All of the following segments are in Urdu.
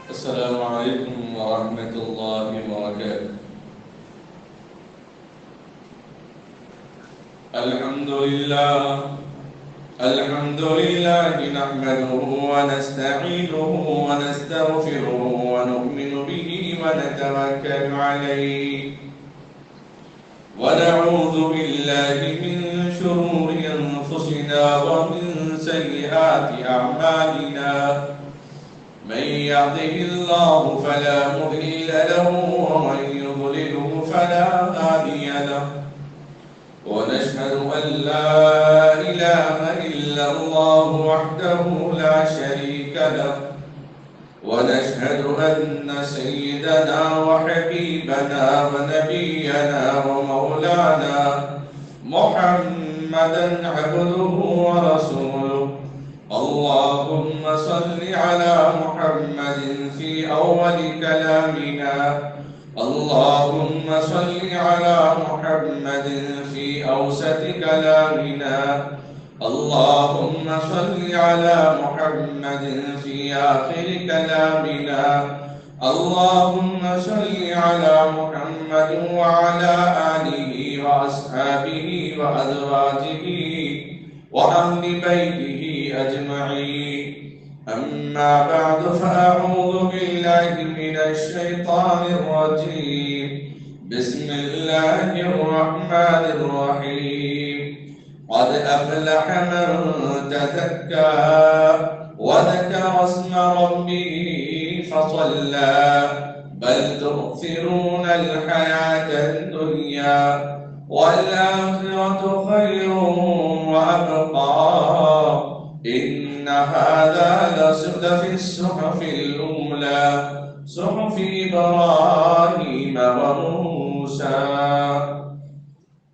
السلام عليكم ورحمة الله وبركاته. الحمد لله نحمده ونستعينه ونستغفره ونؤمن به ونتوكل عليه ونعوذ بالله من شرور أنفسنا ومن سيئات أعمالنا. من يهده الله فلا مضل له ومن يضلله فلا هادي له. ونشهد أن لا إله إلا الله وحده لا شريك له. ونشهد أن سيدنا وحبيبنا ونبينا ومولانا محمدا عبده ورسوله. اللهم صل على محمد في أول كلامنا. اللهم صل على محمد في أوسط كلامنا. اللهم صل على محمد في آخر كلامنا. اللهم صل على محمد وعلى آله وأصحابه وأزواجه وأهل بيته أجمعين. أما بعد فأعوذ بالله من الشيطان الرجيم. بسم الله الرحمن الرحيم. قد أفلح من تزكى وذكر اسم ربه فصلى. بل تؤثرون الحياة الدنيا والآخرة خير وأبقى. إن هذا لفي الصحف الأولى صحف إبراهيم وموسى.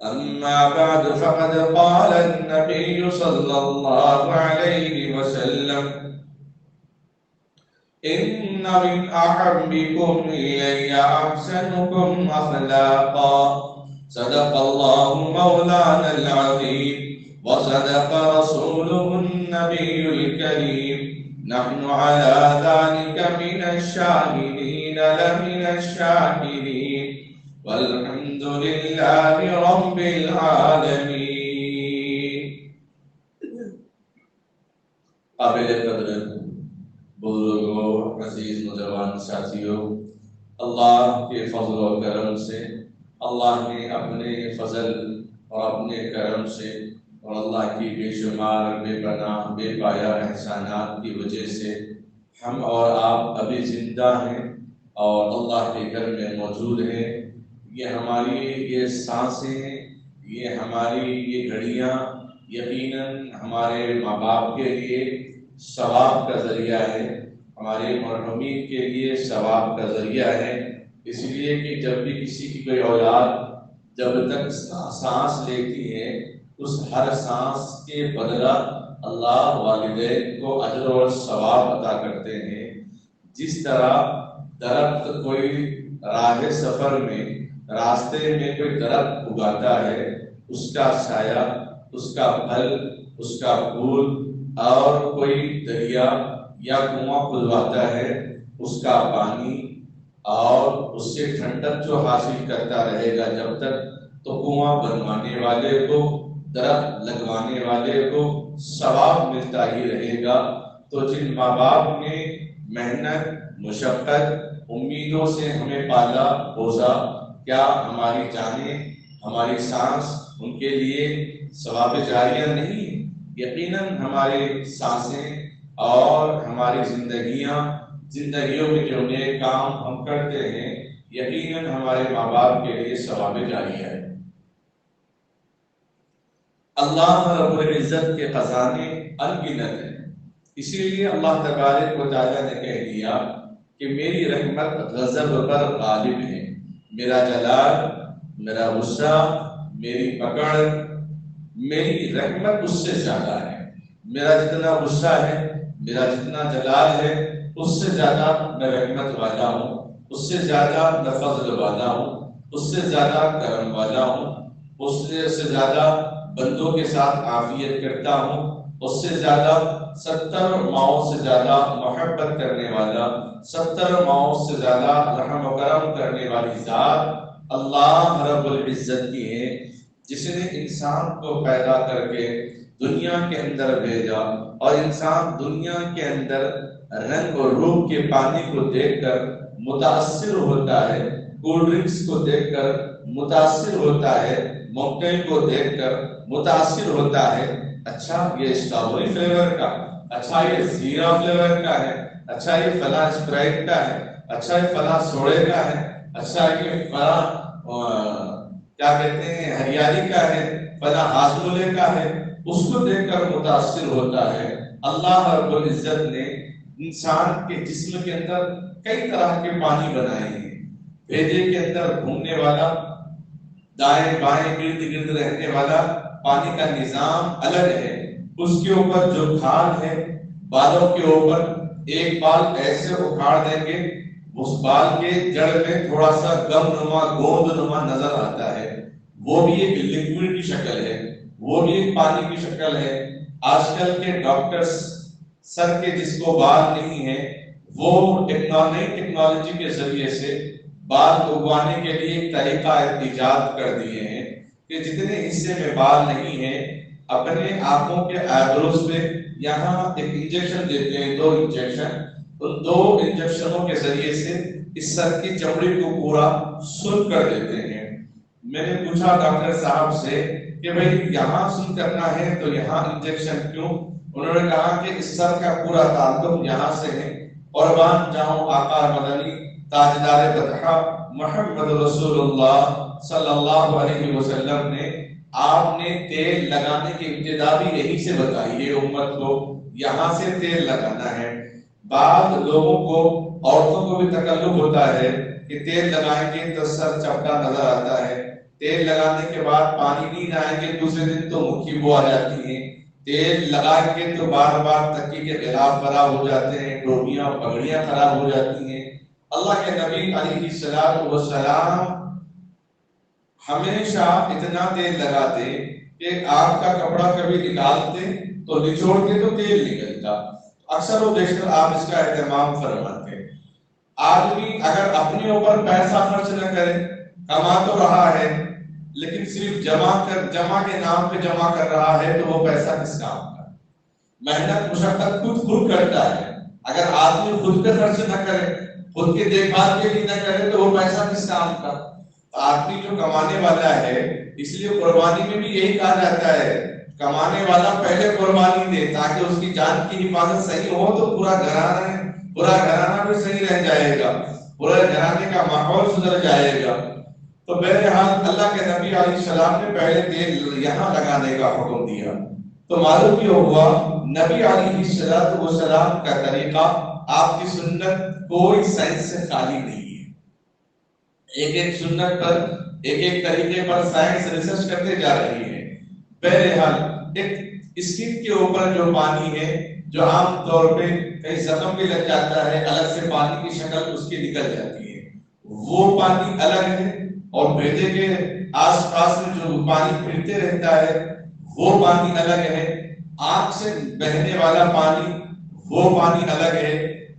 أما بعد فقد قال النبي صلى الله عليه وسلم: إن من أحبكم إلي أحسنكم أخلاقا. صدق الله مولانا العظيم وصدق رسوله النبي الكريم. نحن على ذلك من الشاهدين لمن الشاهدين والحمد لله رب العالمين. قابل قدر بزرگوں، عزیز نوجوان ساتھیوں، اللہ کے فضل و کرم سے، اللہ نے اپنے فضل اور اپنے کرم سے اور اللہ کی بے شمار بے پناہ بے پایا احسانات کی وجہ سے ہم اور آپ ابھی زندہ ہیں اور اللہ کے گھر میں موجود ہیں. یہ ہماری یہ سانسیں، یہ ہماری یہ گھڑیاں یقیناً ہمارے ماں باپ کے لیے ثواب کا ذریعہ ہے، ہمارے مرحومین کے لیے ثواب کا ذریعہ ہے. اس لیے کہ جب بھی کسی کی کوئی اولاد جب تک سانس لیتی ہے، اس ہر سانس کے بدلہ اللہ والدین کو اجر اور ثواب عطا کرتے ہیں. جس طرح درخت کوئی راہ سفر میں راستے میں کوئی درخت اگاتا ہے، اس کا سایہ، اس کا پھل، اس کا پھول، اور کوئی دریا یا کنواں کھلواتا ہے، اس کا پانی اور اس سے ٹھنڈک جو حاصل کرتا رہے گا جب تک، تو کنواں بنوانے والے کو، درخت لگوانے والے کو ثواب ملتا ہی رہے گا. تو جن ماں باپ نے محنت، مشقت، امیدوں سے ہمیں پالا پوسا، کیا ہماری جانیں، ہماری سانس ان کے لیے ثواب جاریہ نہیں؟ یقیناً ہماری سانسیں اور ہماری زندگیوں میں جو نیک کام ہم کرتے ہیں، یقیناً ہمارے ماں باپ کے لیے ثواب جاریہ ہے. اللہ رب العزت کے خزانے انگنت ہیں. اسی لیے اللہ تبارک و تعالیٰ نے کہہ دیا کہ میری رحمت غضب پر غالب ہے. میرا جلال، میرا غصہ، میری پکڑ، میری رحمت اس سے زیادہ ہے. میرا جتنا غصہ ہے، میرا جتنا جلال ہے، اس سے زیادہ میں رحمت والا ہوں، اس سے زیادہ میں فضل والا ہوں، اس سے زیادہ کرم والا ہوں، اس سے زیادہ بندوں کے ساتھ عافیت کرتا ہوں. اس سے زیادہ 70 ماؤں سے زیادہ محبت کرنے والا، 70 ماؤں سے زیادہ رحم و کرم کرنے والی ذات اللہ رب العزت کی ہے، جس نے انسان کو پیدا کر کے دنیا کے اندر بھیجا، اور انسان دنیا کے اندر رنگ اور روپ کے پانی کو دیکھ کر متاثر ہوتا ہے، کولڈ ڈرنکس کو دیکھ کر متاثر ہوتا ہے، موکٹیل کو دیکھ کر متاثر ہوتا ہے، اچھا یہ اسٹرابیری فلیور کا، اچھا یہ زیرا فلیور کا ہے، اچھا یہ فلاں اسپرائٹ کا ہے، اچھا یہ فلاں سوڈے کا ہے، اچھا یہ فلاں کیا کہتے ہیں ہریالی کا ہے، فلاں ہاسمولے کا ہے، اس کو دیکھ کر متاثر ہوتا ہے۔ اللہ رب العزت نے انسان کے جسم کے اندر کئی طرح کے پانی بنائے ہیں، بھیجے کے اندر گھومنے والا، دائیں بائیں گرد گرد رہنے والا پانی کا نظام الگ ہے، اس کے اوپر جو کھال ہے، بالوں کے اوپر ایک بال ایسے اکھاڑ دیں گے، اس بال کے جڑ میں تھوڑا سا گم نما گوند نما نظر آتا ہے، وہ بھی ایک لکوڈ کی شکل ہے، وہ بھی ایک پانی کی شکل ہے۔ آج کل کے ڈاکٹرز سر کے جس کو بال نہیں ہے، وہ نئی ٹیکنالوجی کے ذریعے سے بال اگوانے کے لیے ایک طریقہ ایجاد کر دیے ہیں کہ جتنے حصے میں بال نہیں ہیں، اپنے آنکھوں کے آئیبروز پہ یہاں ایک انجیکشن دیتے ہیں، 2 انجیکشن، ان 2 انجیکشنوں کے ذریعے سے اس سر کی چمڑی کو پورا سن کر دیتے ہیں۔ میں نے پوچھا ڈاکٹر صاحب سے کہ بھئی یہاں سن کرنا ہے تو یہاں انجیکشن کیوں؟ انہوں نے کہا کہ اس سر کا پورا تعلق یہاں سے ہے، قربان جاؤں آقا مدنی تاجدار بطحہ محمد رسول اللہ صلی اللہ علیہ وسلم نے، آپ نے تیل لگانے کی ابتدا بھی یہی سے بتائی ہے امت کو، یہاں سے تیل لگانا ہے۔ بعض لوگوں کو، عورتوں کو بھی تکلف ہوتا ہے کہ تیل لگائیں گے تو سر چپٹا نظر آتا ہے، تیل لگانے کے بعد پانی نہیں لائیں گے دوسرے دن تو مکھی بو آ جاتی ہیں، تیل لگائیں گے تو بار بار تکی کے غلاف خراب ہو جاتے ہیں، ٹوپیاں پگڑیاں خراب ہو جاتی ہیں۔ اللہ کے نبی علیہ السلام ہمیشہ اتنا تیل لگاتے کہ آپ کا کپڑا کبھی نکالتے تو نچوڑتے تو تیل نکلتا، اکثر و بیشتر آپ اس کا اہتمام فرماتے۔ آدمی اگر اپنے اوپر پیسہ خرچ نہ کرے، کما تو رہا ہے لیکن صرف جمع کے نام پہ جمع کر رہا ہے تو وہ پیسہ کس کام کا؟ محنت مشقت خود کرتا ہے، اگر آدمی خود پہ خرچ نہ کرے، خود کے دیکھ بھال کے لیے نہ کرے تو وہ پیسہ کس کام کا؟ آدمی جو کمانے والا ہے، اس لیے قربانی میں بھی یہی کہا جاتا ہے کمانے والا پہلے قربانی دے تاکہ اس کی جان کی حفاظت صحیح ہو تو پورا گھرانہ بھی صحیح رہ جائے گا، پورا گھرانے کا ماحول سدھر جائے گا۔ تو بہرحال اللہ کے نبی علیہ السلام نے پہلے تیل یہاں لگانے کا حکم دیا، تو معلوم یہ ہوا نبی علیہ السلام کا طریقہ، آپ کی سنت کوئی سائنس سے خالی نہیں ہے۔ ایک سنت پر، ایک طریقے پر سائنس ریسرچ کرتے جا رہی ہے۔ بہرحال ایک اسکن کے اوپر جو پانی ہے، جو عام طور پہ کئی زخم بھی لگ جاتا ہے، الگ سے پانی کی شکل اس کی نکل جاتی ہے، وہ پانی الگ ہے، اور بھیجے کے آس پاس میں جو پانی پھرتے رہتا ہے وہ پانی الگ ہے، آنکھ سے بہنے والا پانی وہ پانی الگ ہے،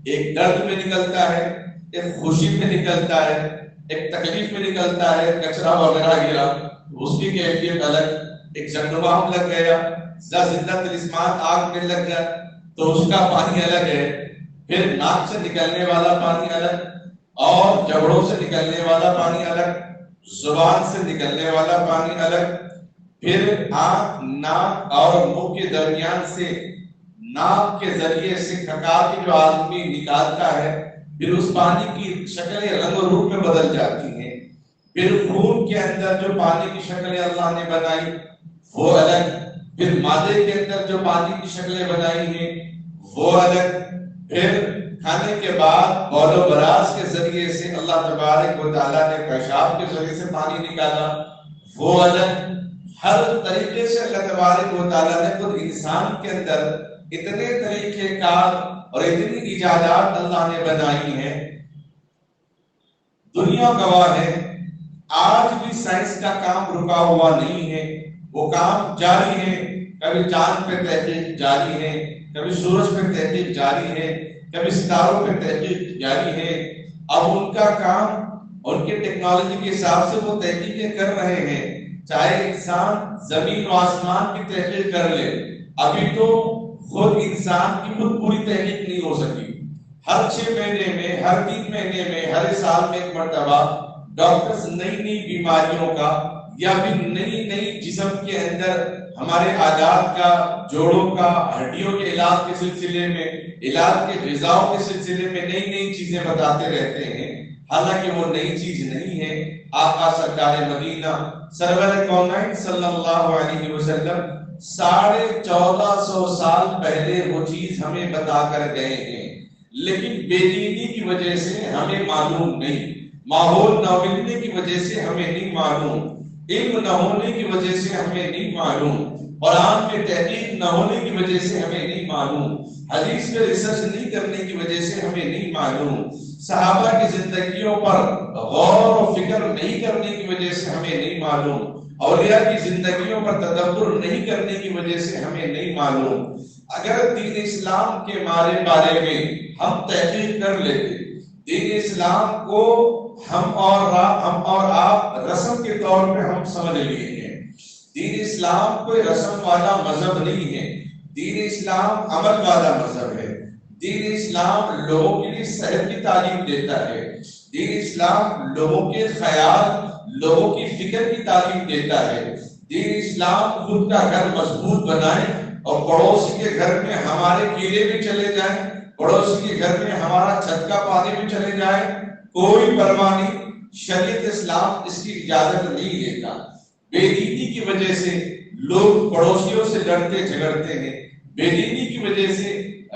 ایک درد میں نکلتا ہے، ایک خوشی میں نکلتا ہے، ایک تکلیف میں نکلتا ہے، کچرا وغیرہ گرا اس کی کیفیت الگ، ایک زنڈبام لگ گیا، زندہ تلسمات آگ میں لگ گیا تو اس کا پانی الگ ہے، پھر ناک سے نکلنے والا پانی الگ، اور جبڑوں سے نکلنے والا پانی الگ، زبان سے نکلنے والا پانی الگ، پھر آنکھ ناک اور منہ کے درمیان سے ناک کے ذریعے سے کھکا کے جو آدمی نکالتا ہے، پھر اس پانی کی شکلیں رنگ و روپ میں بدل جاتی ہیں، پھر خون کے اندر جو پانی کی شکلیں اللہ نے بنائی وہ الگ، پھر معدے کے اندر جو پانی کی شکلیں بنائی ہیں وہ الگ، پھر کھانے کے بعد بول و براز کے ذریعے سے اللہ تبارک و تعالیٰ نے پیشاب کے ذریعے سے پانی نکالا وہ الگ۔ ہر طریقے سے اللہ تبارک و تعالیٰ نے خود انسان کے اندر اتنے طریقے کار اور اتنی ایجادات اللہ نے بنائی ہیں، دنیا گواہ ہے، آج بھی سائنس کا کام رکا ہوا نہیں ہے، وہ کام جاری ہے۔ کبھی چاند پہ تحقیق جاری ہے، کبھی سورج پہ تحقیق جاری ہے، کبھی ستاروں پہ تحقیق جاری ہے۔ اب ان کا کام، ان کے ٹیکنالوجی کے حساب سے وہ تحقیقیں کر رہے ہیں۔ چاہے انسان زمین و آسمان کی تحقیق کر لے، ابھی تو خود انسان کی خود پوری تحقیق نہیں ہو سکی۔ ہر 6 مہینے میں، ہر 3 مہینے میں، ہر سال میں ایک مرتبہ ڈاکٹرز نئی نئی بیماریوں کا یا بھی نئی نئی جسم کے اندر ہمارے عادات کا، جوڑوں کا، ہڈیوں کے علاج کے سلسلے میں، علاج کے غذاؤں کے سلسلے میں نئی نئی چیزیں بتاتے رہتے ہیں۔ حالانکہ وہ نئی چیز نہیں ہے۔ آقا سرکار مدینہ سرور کونین صلی اللہ علیہ وسلم 1450 سال پہلے وہ چیز ہمیں بتا کر گئے ہیں، لیکن بے دینی کی وجہ سے ہمیں معلوم نہیں، ماحول نہ ملنے کی وجہ سے ہمیں نہیں معلوم، علم نہ ہونے کی وجہ سے ہمیں نہیں معلوم، قرآن میں تحقیق نہ ہونے کی وجہ سے ہمیں نہیں معلوم، حدیث میں ریسرچ نہیں کرنے کی وجہ سے ہمیں نہیں معلوم، صحابہ کی زندگیوں پر غور و فکر نہیں کرنے کی وجہ سے ہمیں نہیں معلوم، اولیاء کی زندگیوں پر تدبر نہیں کرنے کی وجہ سے ہمیں نہیں معلوم۔ اگر دین اسلام کے بارے میں ہم تحقیق کر لیتے، دین اسلام کو ہم اور آپ رسم کے طور پہ ہم سمجھ لیے ہیں۔ دین اسلام کوئی رسم والا مذہب نہیں ہے، دین اسلام عمل والا مذہب ہے۔ دین اسلام لوگوں کے لیے صحت کی تعلیم دیتا ہے، دین اسلام لوگوں کے خیال، لوگوں کی فکر کی تعلیم دیتا ہے۔ دین اسلام خود کا گھر مضبوط بنائے اور پڑوسی کے گھر میں ہمارے کیڑے بھی چلے جائیں، پڑوسی کے گھر میں ہمارا چھت کا پانی بھی چلے جائے، کوئی پرواہ نہیں، شریعت اسلام اس کی اجازت نہیں دیتا۔ بے دینی کی وجہ سے لوگ پڑوسیوں سے لڑتے جھگڑتے ہیں، بے دینی کی وجہ سے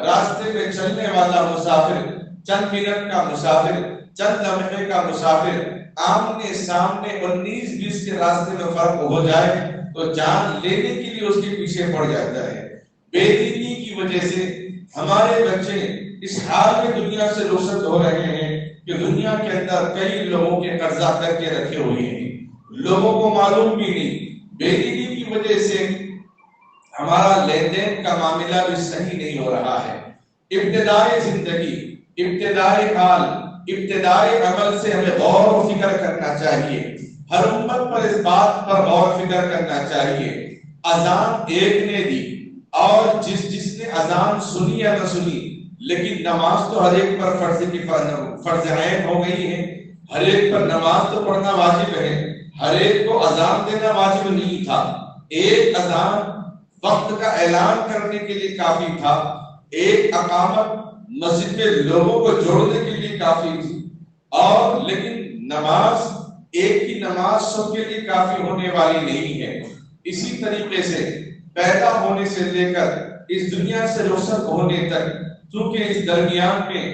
راستے میں چلنے والا مسافر، چند منٹ کا مسافر، چند لمحے کا مسافر، آمنے سامنے 19-20 کے راستے میں فرق ہو جائے تو جان لینے کے لیے اس کے پیچھے پڑ جاتا ہے۔ بے دینی کی وجہ سے ہمارے بچے اس حال میں دنیا سے رخصت ہو رہے ہیں کہ دنیا کے اندر کئی لوگوں کے قرضہ کر کے رکھے ہوئے ہیں، لوگوں کو معلوم بھی نہیں۔ بے دینی کی وجہ سے ہمارا لین دین کا معاملہ بھی صحیح نہیں ہو رہا ہے۔ ابتدائی زندگی، ابتدائی حال، ابتدائی عمل سے ہمیں غور و فکر کرنا چاہیے، ہر امت پر اس بات پر غور و فکر کرنا چاہیے۔ اذان ایک نے دی اور جس نے اذان سنی یا نہ سنی، لیکن نماز تو ہر ایک پر فرض عین ہو گئی ہے، ہر ایک پر نماز تو پڑھنا واجب ہے، ہر ایک کو اذان دینا واجب نہیں تھا۔ ایک اذان وقت کا اعلان کرنے کے لیے کافی تھا، ایک اقامت مسجد میں لوگوں کو جوڑنے کے لیے کافی تھی، اور لیکن نماز، ایک ہی نماز سب کے لیے کافی ہونے والی نہیں ہے۔ اسی طریقے سے پیدا ہونے سے لے کر اس دنیا سے رخصت ہونے تک، کیونکہ اس درمیان میں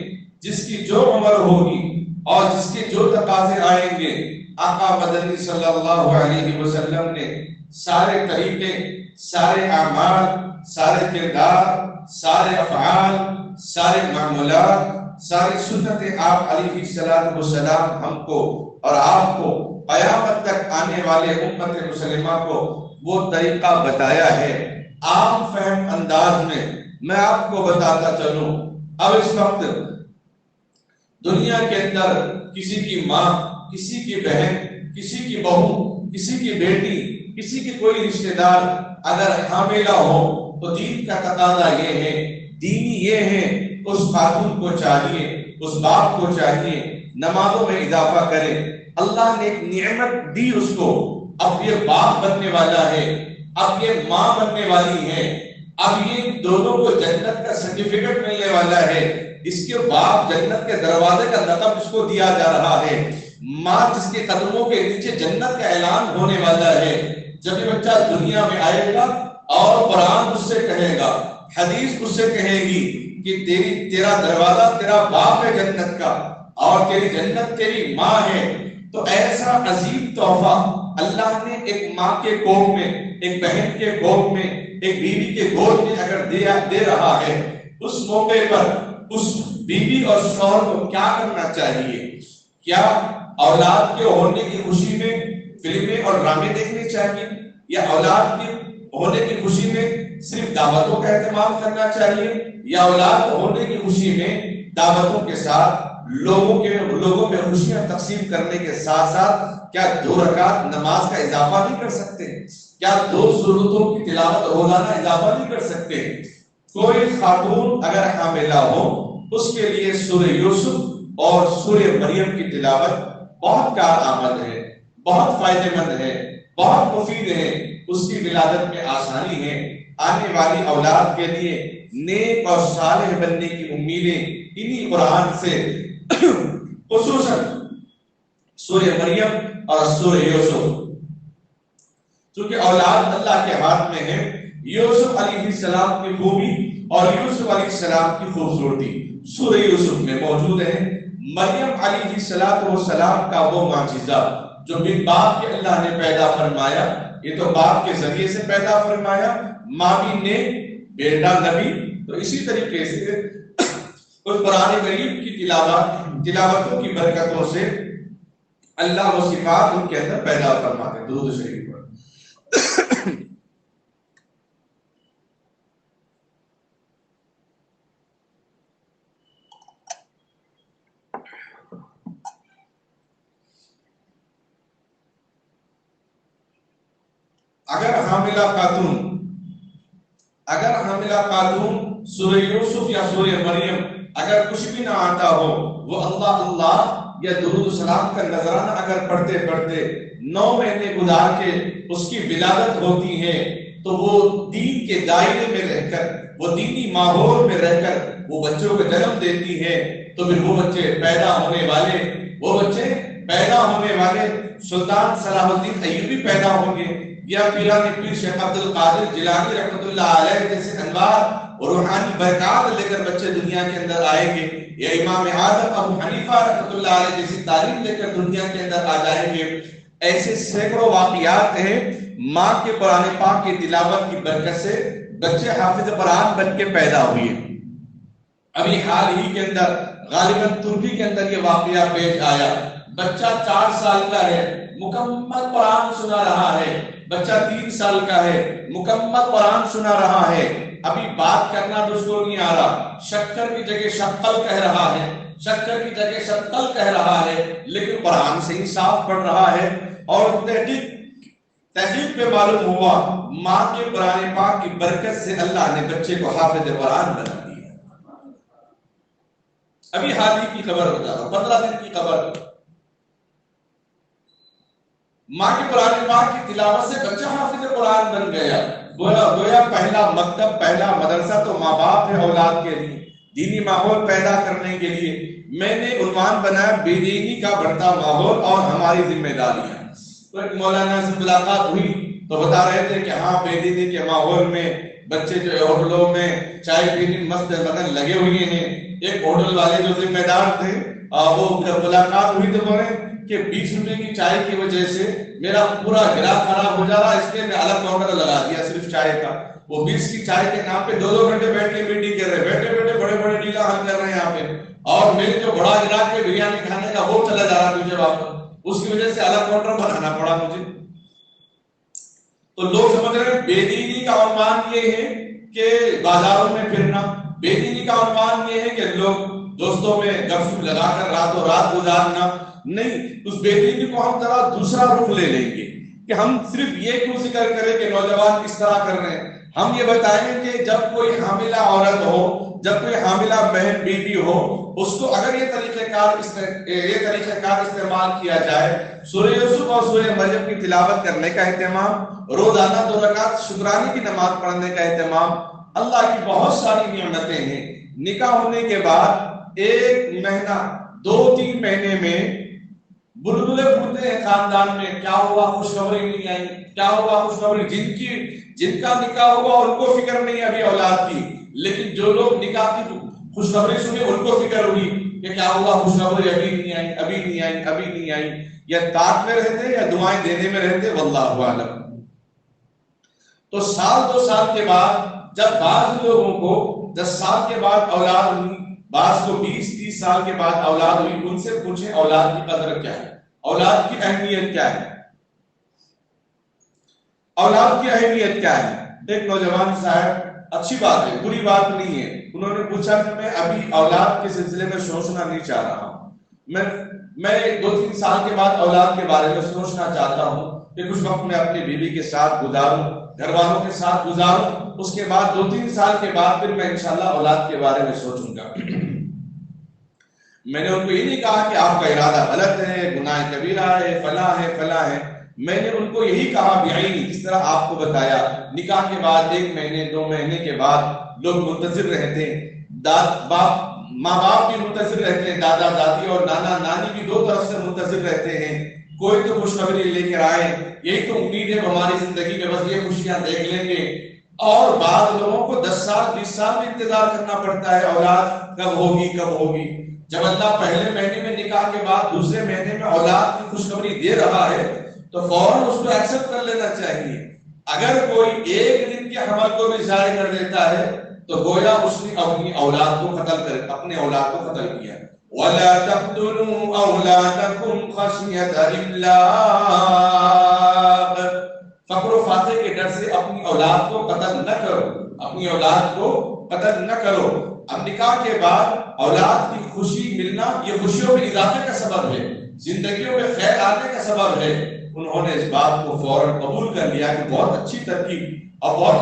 جس کی جو عمر ہوگی اور جس کے جو تقاضے آئیں گے، آقا مدنی صلی اللہ علیہ وسلم نے سارے طریقے، سارے اعمال، سارے کردار، سارے افعال، سارے معمولات، ساری سنتیں آپ علیہ السلام ہم کو اور آپ کو قیامت تک آنے والے امت مسلمہ کو وہ طریقہ بتایا ہے۔ عام فہم انداز میں آپ کو بتاتا چلوں، اب اس وقت دنیا کے اندر کسی کی ماں، کسی کی بہن، کسی کی بہو، کسی کی بیٹی، کسی کی کوئی رشتہ دار اگر حاملہ ہو تو دین کا تقاضا یہ ہے، دینی یہ ہے، اس خاتون کو چاہیے، اس باپ کو چاہیے نمازوں میں اضافہ کرے۔ اللہ نے ایک نعمت دی اس کو، اب یہ باپ بننے والا ہے، اب یہ ماں بننے والی ہے، اب یہ دونوں کو جنت کا سرٹیفکیٹ ملنے والا ہے، اس کے باپ جنت کے دروازے کا لقب اس کو دیا جا رہا ہے، ماں جس کے قدموں کے نیچے جنت کا اعلان ہونے والا ہے۔ جب یہ بچہ دنیا میں آئے گا اور قرآن اس سے کہے گا، حدیث اس سے کہے گی کہ تیرا دروازہ تیرا باپ ہے جنت کا، اور تیری جنت تیری ماں ہے، تو ایسا عظیم تحفہ اللہ نے ایک ماں کے کوکھ میں، ایک بہن کے کوکھ میں، ایک بیوی کے گود میں اگر دے رہا ہے، اس موقع پر اس بیوی اور شوہر کو کیا کرنا چاہیے؟ کیا اولاد کے ہونے کی خوشی میں فلمیں اور ڈرامے دیکھنے چاہیے، یا اولاد کی ہونے کی خوشی میں صرف دعوتوں کا اہتمام کرنا چاہیے، یا اولاد ہونے کی خوشی میں دعوتوں کے ساتھ لوگوں میں خوشیاں تقسیم کرنے کے ساتھ ساتھ کیا 2 رکعت نماز کا اضافہ نہیں کر سکتے؟ کیا 2 سورتوں کی تلاوت روزانہ اضافہ نہیں کر سکتے؟ کوئی خاتون اگر حاملہ ہو اس کے لیے سورہ یوسف اور سورہ مریم کی تلاوت بہت کارآمد ہے، بہت فائدہ مند ہے، بہت مفید ہے، اس کی ولادت میں آسانی ہے، آنے والی اولاد کے لیے نیک اور صالح بننے کی امیدیں انہی قرآن سے خصوصاً سورہ مریم اور سورہ یوسف، چونکہ اولاد اللہ کے ہاتھ میں ہے۔ یوسف علیہ السلام کی خوبی اور یوسف علیہ السلام کی خوبصورتی سورہ یوسف میں موجود ہے۔ مریم علیہ السلام کا وہ معجزہ جو بن باپ کے اللہ نے پیدا فرمایا، یہ تو باپ کے ذریعے سے پیدا فرمایا، ماں بھی نے بیٹا نبی، تو اسی طریقے سے اس قرآن کریم کی تلاوتوں کی برکتوں سے اللہ وہ صفات ان کے اندر پیدا فرماتے ہیں۔ درود شریف پر اگر حاملہ خاتون سورہ یوسف یا سورہ مریم اگر کچھ بھی نہ آتا ہو، وہ اللہ اللہ یا درود و سلام کا نذرانہ اگر پڑھتے پڑھتے 9 مہینے گزار کے اس کی ولادت ہوتی ہے، تو وہ دین کے دائرے میں رہ کر، وہ دینی ماحول میں رہ کر وہ بچوں کو جنم دیتی ہے، تو پھر وہ بچے پیدا ہونے والے سلطان صلاح الدین ایوبی پیدا ہوں گے، یا پیران پیر شیخ عبد القادر جیلانی رحمۃ اللہ علیہ جیسے انوار اور روحانی برکات لے کر بچے دنیا کے اندر آئیں گے، یا امام اعظم ابو حنیفہ رحمۃ اللہ علیہ جیسی تعلیم لے کر دنیا کے اندر آ جائیں گے۔ ایسے سینکڑوں واقعات ہیں ماں کے قرآن پاک کی تلاوت کی برکت سے بچے حافظ قرآن بن کے پیدا ہوئے۔ ابھی حال ہی کے اندر غالباً ترکی کے اندر یہ واقعہ پیش آیا، بچہ 4 سال کا ہے، مکمل قرآن سنا رہا ہے، بچہ 3 سال کا ہے، مکمل قرآن سنا رہا ہے، ابھی بات کرنا تو اس کو نہیں آ رہا، شکر کی جگہ شکل کہہ رہا ہے، لیکن قرآن سے ہی صاف پڑھ رہا ہے۔ اور تحقیق پہ معلوم ہوا ماں کے قرآن پاک کی برکت سے اللہ نے بچے کو حافظ قرآن بنا دیا۔ ابھی حال ہی کی خبر بتا رہا ہوں، 15 دن کی خبر، ماں کے قرآن پاک کی تلاوت سے بچہ حافظ قرآن بن گیا۔ گویا پہلا مکتب، پہلا مدرسہ تو ماں باپ ہے اولاد کے لیے، دینی ماحول پیدا کرنے کے لیے۔ میں نے عنوان بنایا بے دینی کا بڑھتا ماحول اور ہماری ذمہ داریاں۔ تو ایک مولانا سے ملاقات ہوئی تو بتا رہے تھے کہ ہاں بے دینی کے ماحول میں بچے جو ہوٹلوں میں چائے پینے مست مگن لگے ہوئے ہیں۔ ایک ہوٹل والے جو ذمہ دار تھے وہ جب ملاقات ہوئی تو بولے کہ 20 روپے کی چائے کی وجہ سے میرا پورا گراف خراب ہو جا رہا ہے، اس لیے میں الگ کاؤنٹر لگا دیا صرف چائے کا۔ وہ 20 کی چائے کے نام پہ 2 گھنٹے بیٹھ کے میٹنگ کر رہے، بیٹھے بڑے ڈیلا حل کر رہے ہیں یہاں پہ، اور میرے جو بڑا گراف کے بریانی کھانے کا وہ چلا جا رہا مجھے واپس، اس کی وجہ سے الگ کاؤنٹر بنانا پڑا مجھے۔ تو لوگ سمجھ رہے ہیں بے دینی کا عنوان یہ ہے کہ بازاروں میں پھرنا، بے دینی کا عنوان یہ ہے کہ لوگ دوستوں میں گپ شپ لگا کر راتوں رات گزارنا۔ نہیں، اس بے دینی کو ہم ذرا دوسرا رخ لے لیں گے کہ ہم صرف یہ کیوں ذکر کریں کہ نوجوان کس طرح کر رہے ہیں، ہم یہ بتائیں کہ جب کوئی حاملہ عورت ہو، جب کوئی حاملہ بہن بیٹی ہو، اس کو اگر یہ طریقہ کار استعمال کیا جائے، سورہ یوسف اور سورہ مریم کی تلاوت کرنے کا اہتمام، روزانہ 2 رکعت شکرانے کی نماز پڑھنے کا اہتمام، اللہ کی بہت ساری نعمتیں ہیں۔ نکاح ہونے کے بعد 1 مہینہ 2-3 مہینے میں بلبلے پھوٹتے ہیں خاندان میں، کیا ہوا خوشخبری نہیں آئی، کیا ہوا خوشخبری، جن کا نکاح ہوا ان کو فکر نہیں ابھی اولاد کی، لیکن جو لوگ نکاح کی خوشخبری سنے ان کو فکر ہوئی کہ کیا ہوا خوشخبری ابھی نہیں آئی، یا طاق میں رہتے یا دعائیں دینے میں رہتے، واللہ اعلم۔ تو 1-2 سال کے بعد جب بعض لوگوں کو 10 سال کے بعد اولاد ہوئی، بعض کو 20-30 سال کے بعد اولاد ہوئی، ان سے پوچھیں اولاد کی قدر کیا ہے، اولاد کی اہمیت کیا ہے، اولاد کی اہمیت کیا ہے۔ ایک نوجوان صاحب، اچھی بات ہے، بری بات نہیں ہے، انہوں نے پوچھا کہ میں ابھی اولاد کے سلسلے میں سوچنا نہیں چاہ رہا ہوں، میں 2-3 سال کے بعد اولاد کے بارے میں سوچنا چاہتا ہوں کہ کچھ وقت میں اپنی بیوی کے ساتھ گزاروں، گھر والوں کے ساتھ گزاروں، اس کے بعد 2-3 سال کے بعد پھر میں انشاءاللہ اولاد کے بارے میں سوچوں گا۔ میں نے ان کو یہ نہیں کہا کہ آپ کا ارادہ غلط ہے، گناہ کبیرہ ہے، فلاں ہے فلاں ہے، میں نے ان کو یہی کہا بعینی، جس طرح آپ کو بتایا، نکاح کے بعد 1 مہینے 2 مہینے کے بعد لوگ منتظر رہتے ہیں، ماں باپ بھی منتظر رہتے ہیں، دادا دادی اور نانا نانی بھی 2 طرف سے منتظر رہتے ہیں، کوئی تو خوشخبری لے کر آئے، یہی تو امید ہے ہماری زندگی میں، بس یہ خوشیاں دیکھ لیں گے۔ اور بعض لوگوں کو 10 سال 20 سال بھی انتظار کرنا پڑتا ہے، اولاد کب ہوگی کب ہوگی۔ جب اللہ پہلے مہینے میں نکاح کے بعد دوسرے مہینے میں اولاد کی خوشخبری دے رہا ہے تو فوراً اس کو ایکسپٹ کر لینا چاہیے۔ اگر کوئی 1 دن کے حمل کو بھی ضائع کر دیتا ہے تو گویا اس نے اپنی اولاد کو اپنے اولاد کو قتل کیا۔ وَلَا تَقْتُلُوا أَوْلَادَكُمْ خَشْيَةَ إِمْلَاقٍ، فقر و فاقے کے ڈر سے اپنی اولاد کو قتل نہ کرو، اپنی اولاد کو قتل نہ کرو۔ اب نکاح کے بعد اولاد کی خوشی ملنا یہ خوشیوں میں اضافے کا سبب ہے، زندگیوں میں خیر آنے کا سبب ہے۔ انہوں نے اس بات کو فوراً قبول کر لیا کہ بہت اچھی ترتیب اور بہت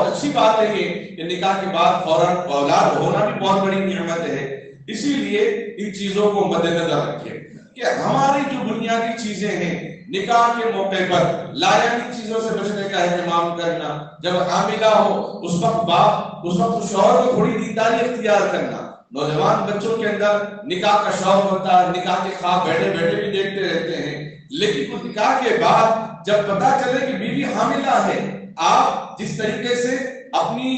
اچھی بات ہے یہ کہ نکاح کے بعد فوراً اولاد ہونا بھی بہت بڑی نعمت ہے۔ اسی لیے ان چیزوں کو مد نظر رکھیں کہ ہماری جو بنیادی چیزیں ہیں نکاح کے موقع پر لایعنی چیزوں سے بچنے کا اہتمام کرنا، جب حاملہ ہو اس وقت شوہر کو تھوڑی دینداری اختیار کرنا۔ نوجوان بچوں کے اندر نکاح کا شوق ہوتا ہے، نکاح کے خواب بیٹھے بیٹھے بھی دیکھتے رہتے ہیں، لیکن اس نکاح کے بعد جب پتا چلے کہ بیوی حاملہ ہے، آپ جس طریقے سے اپنی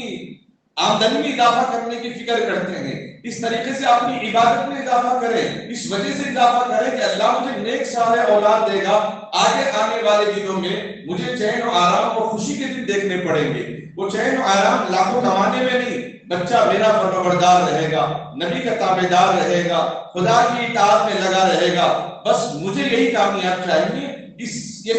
آمدنی میں اضافہ کرنے کی فکر کرتے ہیں، اس طریقے سے اپنی عبادت میں اضافہ کریں، اس وجہ سے اضافہ کریں کہ اللہ مجھے نیک صالح اولاد دے گا، آگے آنے والے دنوں میں مجھے چین و آرام اور خوشی کے دن دیکھنے پڑیں گے۔ وہ چین و آرام لاکھوں کمانے میں نہیں، بچہ میرا فرمانبردار رہے گا، نبی کا تابعدار رہے گا، خدا کی اطاعت میں لگا رہے گا، بس مجھے یہی کامیاب چاہیے۔ اس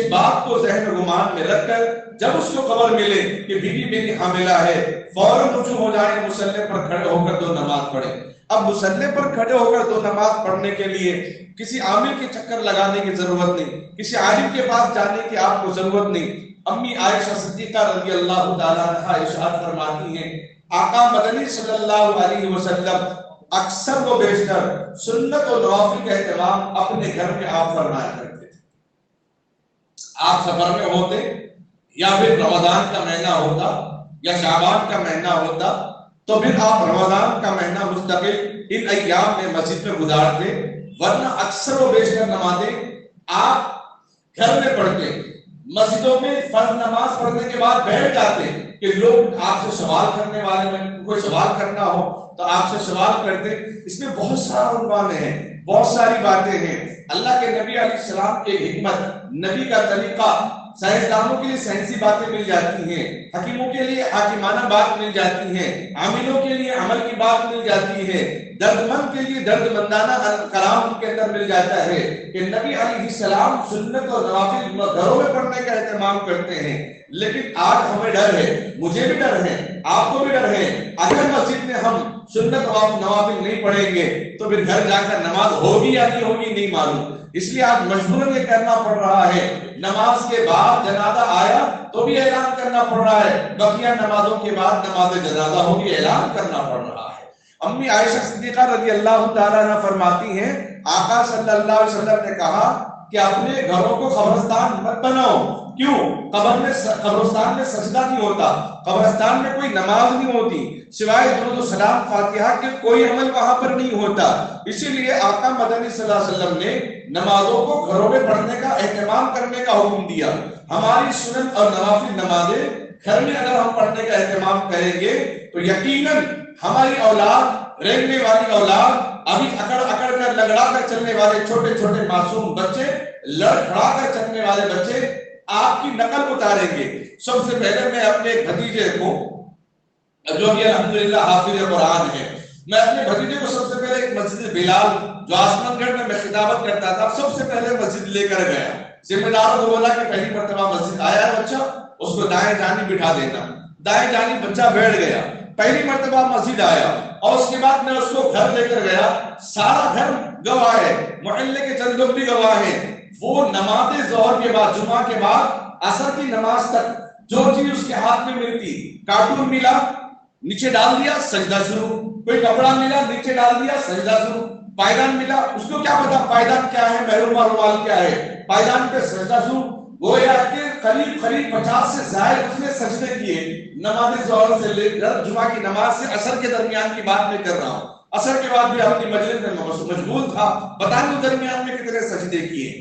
بات کو ذہن و گمان میں رکھ کر جب اس کو خبر ملے کہ بیوی میری حاملہ ہے، فوراً رجوع ہو جائیں، مصلی پر کھڑے ہو کر 2 نماز پڑھیں۔ اب مصلی پر کھڑے ہو کر 2 نماز پڑھنے کے لیے کسی عامل کے چکر لگانے کی ضرورت نہیں، کسی عالم کے پاس جانے کی آپ کو ضرورت نہیں۔ امی عائشہ صدیقہ رضی اللہ تعالیٰ عنہا ارشاد فرماتی ہیں، آقا مدنی صلی اللہ علیہ وسلم اکثر و بیشتر سنت و نوافل کا اہتمام اپنے گھر میں آپ فرمایا کرتے تھے۔ آپ سفر میں ہوتے یا پھر رمضان کا مہینہ ہوتا یا شعبان کا مہینہ ہوتا تو پھر آپ رمضان کا مہینہ مستقل ان ایام میں مسجد میں گزارتے، ورنہ اکثر و بیشتر نمازیں آپ گھر میں پڑھتے، مسجدوں میں فرض نماز پڑھنے کے بعد بیٹھ جاتے کہ لوگ آپ سے سوال کرنے والے میں کوئی سوال کرنا ہو تو آپ سے سوال کرتے۔ اس میں بہت سارا عنوان ہے، بہت ساری باتیں ہیں۔ اللہ کے نبی علیہ السلام کی حکمت، نبی کا طریقہ، سائنسدانوں کے لیے سائنسی باتیں مل جاتی ہیں، حکیموں کے لیے حکیمانہ بات مل جاتی ہے، عاملوں کے لیے عمل کی بات مل جاتی ہے، درد مند کے لیے درد مندانہ کلام ان کے اندر مل جاتا ہے کہ نبی علیہ السلام سنت اور نوافل گھروں میں پڑھنے کا اہتمام کرتے ہیں۔ لیکن آج ہمیں ڈر ہے، مجھے بھی ڈر ہے، آپ کو بھی ڈر ہے، اگر مسجد میں ہم سنت اور نوافل نہیں پڑھیں گے تو پھر گھر جا کر نماز ہوگی یا نہیں ہوگی نہیں معلوم۔ اس لیے آج مجبوراً یہ کرنا پڑ رہا ہے، نماز کے بعد جنازہ آیا تو بھی اعلان کرنا پڑ رہا ہے، بقیہ نمازوں کے بعد نماز جنازہ ہوگی اعلان کرنا پڑ رہا ہے۔ امی عائشہ صدیقہ رضی اللہ تعالیٰ عنہ فرماتی ہیں، آقا صلی اللہ علیہ وسلم نے کہا کہ اپنے گھروں کو قبرستان مت بناؤ۔ کیوں؟ قبرستان میں سجدہ نہیں ہوتا، قبرستان میں کوئی نماز نہیں ہوتی، سوائے درود و سلام فاتحہ کے کوئی عمل وہاں پر نہیں ہوتا۔ اسی لیے آقا مدنی صلی اللہ علیہ وسلم نے نمازوں کو گھروں میں پڑھنے کا اہتمام کرنے کا حکم دیا۔ ہماری سنت اور نوافل نمازیں گھر میں اگر ہم پڑھنے کا اہتمام کریں گے تو یقیناً ہماری اولاد، رہنے والی اولاد، ابھی اکڑ کر لگڑا کر چلنے والے چھوٹے چھوٹے معصوم بچے، لڑکھڑا کر چلنے والے بچے آپ کی نقل اتاریں گے۔ سب سے پہلے میں اپنے بھتیجے کو جو کہ الحمدللہ حافظ قرآن ہے، میں اپنے بھتیجے کو سب سے پہلے ایک مسجد بلال جو آسمان گڑھ میں خطابت کرتا تھا، سب سے پہلے مسجد لے کر گیا۔ ذمہ داروں کو بولا کہ پہلی مرتبہ مسجد آیا ہے بچہ، اس کو دائیں جانب بٹھا دینا. دائیں جانب بچہ بیٹھ گیا, پہلی مرتبہ مسجد آیا اور اس کے بعد میں اس کو گھر لے کر گیا, سارا گھر گواہ ہے, محلے کے چند لوگ بھی گواہ ہیں. وہ نماز ظہر کے بعد, جمعہ کے بعد عصر کی نماز تک جو چیز اس کے ہاتھ میں ملتی, کارٹون ملا نیچے ڈال دیا سجدہ شروع, کوئی کپڑا ملا نیچے ڈال دیا سجدہ شروع, پائیدان ملا اس کو کیا پتا پائیدان کیا ہے, محروم رومال کیا ہے, پائیدان پہ سجدہ شروع. گویا کہ قریب 50 سے زائد اس نے سجدے کیے نماز ظہر سے لے کر جمعہ کی نماز سے عصر کے درمیان کی بات میں کر رہا ہوں. عصر کے بعد بھی اپنی مجلس میں مشغول تھا, بتائیں درمیان میں کتنے سجدے کیے.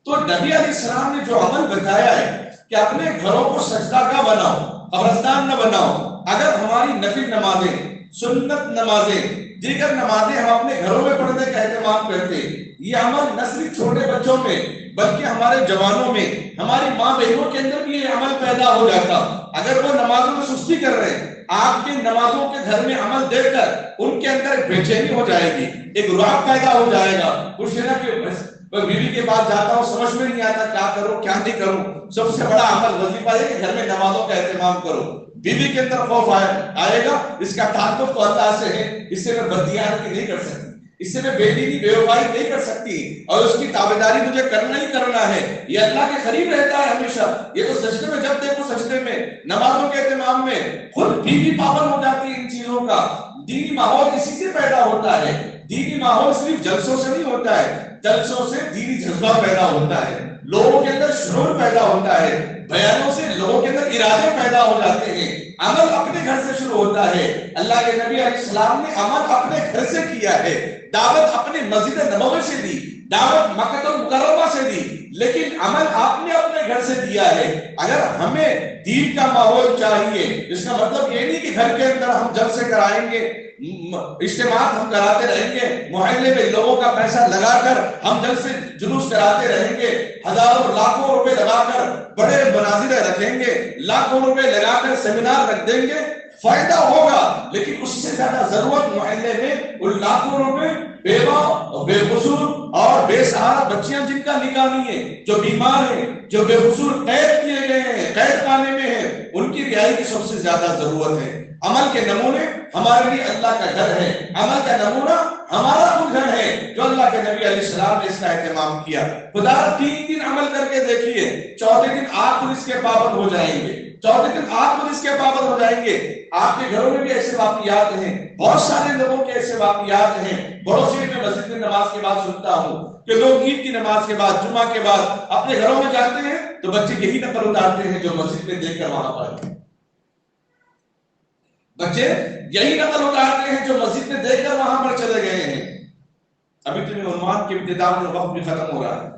تو نبی علیہ السلام نے جو عمل بتایا ہے کہ اپنے گھروں کو سجدہ کا بناؤ, قبرستان نہ بناؤ. اگر ہماری نفل نمازیں, سنت نمازیں, دیگر نمازیں ہم اپنے گھروں میں پڑھنے کا اہتمام کرتے, یہ عمل نہ صرف چھوٹے بچوں میں بلکہ ہمارے جوانوں میں, ہماری ماں بہنوں کے اندر بھی یہ عمل پیدا ہو جاتا. اگر وہ نمازوں میں سستی کر رہے ہیں, آپ کی نمازوں کے گھر میں عمل دیکھ کر ان کے اندر ایک بے چینی ہو جائے گی, ایک رعب پیدا ہو جائے گا. کچھ ہے نا کہ بیوی کے پاس جاتا ہوں سمجھ میں نہیں آتا کیا کروں کیا نہیں کروں. سب سے بڑا عمل وظیفہ ہے کہ گھر میں نمازوں کا اہتمام کرو. بیوی کے اندر خوف آئے گا, اس کا تعلق تو اللہ سے ہے, اس سے میں بددیانتی نہیں کر سکتی, اس سے میں بے دینی بے وفائی نہیں کر سکتی, اور اس کی تابعداری مجھے کرنا ہی کرنا ہے. یہ اللہ کے قریب رہتا ہے ہمیشہ. یہ تو سجدے میں جب دیکھو سجدے میں, نمازوں کے اہتمام میں خود بیوی پابند ہو جاتی ہے ان چیزوں کا. دینی ماحول اسی سے پیدا ہوتا ہے. دینی ماحول صرف جلسوں سے نہیں ہوتا ہے, جلسوں سے دینی جذبہ پیدا ہوتا ہے, لوگوں کے اندر شعور پیدا ہوتا ہے, بیانوں سے لوگوں کے اندر ارادے پیدا ہو جاتے ہیں. عمل اپنے گھر سے شروع ہوتا ہے. اللہ کے نبی علیہ السلام نے عمل اپنے گھر سے کیا ہے, دعوت اپنے مسجد نبوی سے دی, دعوت مکہ المکرمہ سے دی, لیکن عمل آپ نے اپنے گھر سے دیا ہے. اگر ہمیں دین کا ماحول چاہیے, اس کا مطلب یہ نہیں کہ گھر کے اندر ہم جلسے کرائیں گے, اجتماعات ہم کراتے رہیں گے, محلے میں لوگوں کا پیسہ لگا کر ہم جلسے جلوس کراتے رہیں گے, ہزاروں لاکھوں روپے لگا کر بڑے مناظرے رکھیں گے, لاکھوں روپے لگا کر سیمینار رکھ دیں گے. فائدہ ہوگا, لیکن اس سے زیادہ ضرورت محلے میں ان لاکھوں روپے بیوہ بے قصور اور بے سہارا بچیاں جن کا نکاح نہیں ہے, جو بیمار ہیں, جو بے قصور قید کیے گئے ہیں, قید خانے میں ہیں, ان کی رہائی کی سب سے زیادہ ضرورت ہے. عمل کے نمونے ہمارے لیے اللہ کا گھر ہے, عمل کا نمونہ ہمارا وہ گھر ہے جو اللہ کے نبی علیہ السلام نے اس کا اہتمام کیا. خدا 3 دن عمل کر کے دیکھیے, چوتھے دن آپ خود اس کے پابند ہو جائیں گے, چوتھے دن آپ خود اس کے پابند ہو جائیں گے. آپ کے گھروں میں بھی ایسے واقعات ہیں, بہت سارے لوگوں کے ایسے واقعات ہیں. بہت سی میں مسجد میں نماز کے بعد سنتا ہوں کہ لوگ عید کی نماز کے بعد, جمعہ کے بعد اپنے گھروں میں جاتے ہیں تو بچے یہی نقل اتارتے ہیں جو مسجد میں دیکھ کر وہاں پر, بچے یہی نقل اتارتے ہیں جو مسجد میں دیکھ کر وہاں پر چلے گئے ہیں. ابھی تو عنوان کے ابتدا میں وقت بھی ختم ہو رہا ہے.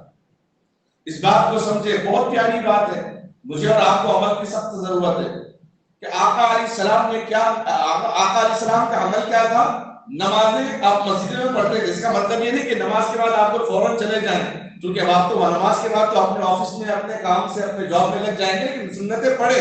اس بات کو سمجھے, بہت پیاری بات ہے. مجھے اور آپ کو عمل کی سخت ضرورت ہے کہ آقا علیہ السلام نے کیا, آقا علیہ السلام کا عمل کیا تھا. نمازیں آپ مسجد میں پڑھتے تھے. اس کا مطلب یہ نہیں کہ نماز کے بعد آپ کو فوراً چلے جائیں, کیونکہ آپ تو نماز کے بعد تو اپنے آفس میں, اپنے کام سے, اپنے جاب میں لگ جائیں گے, لیکن سنتیں پڑھے.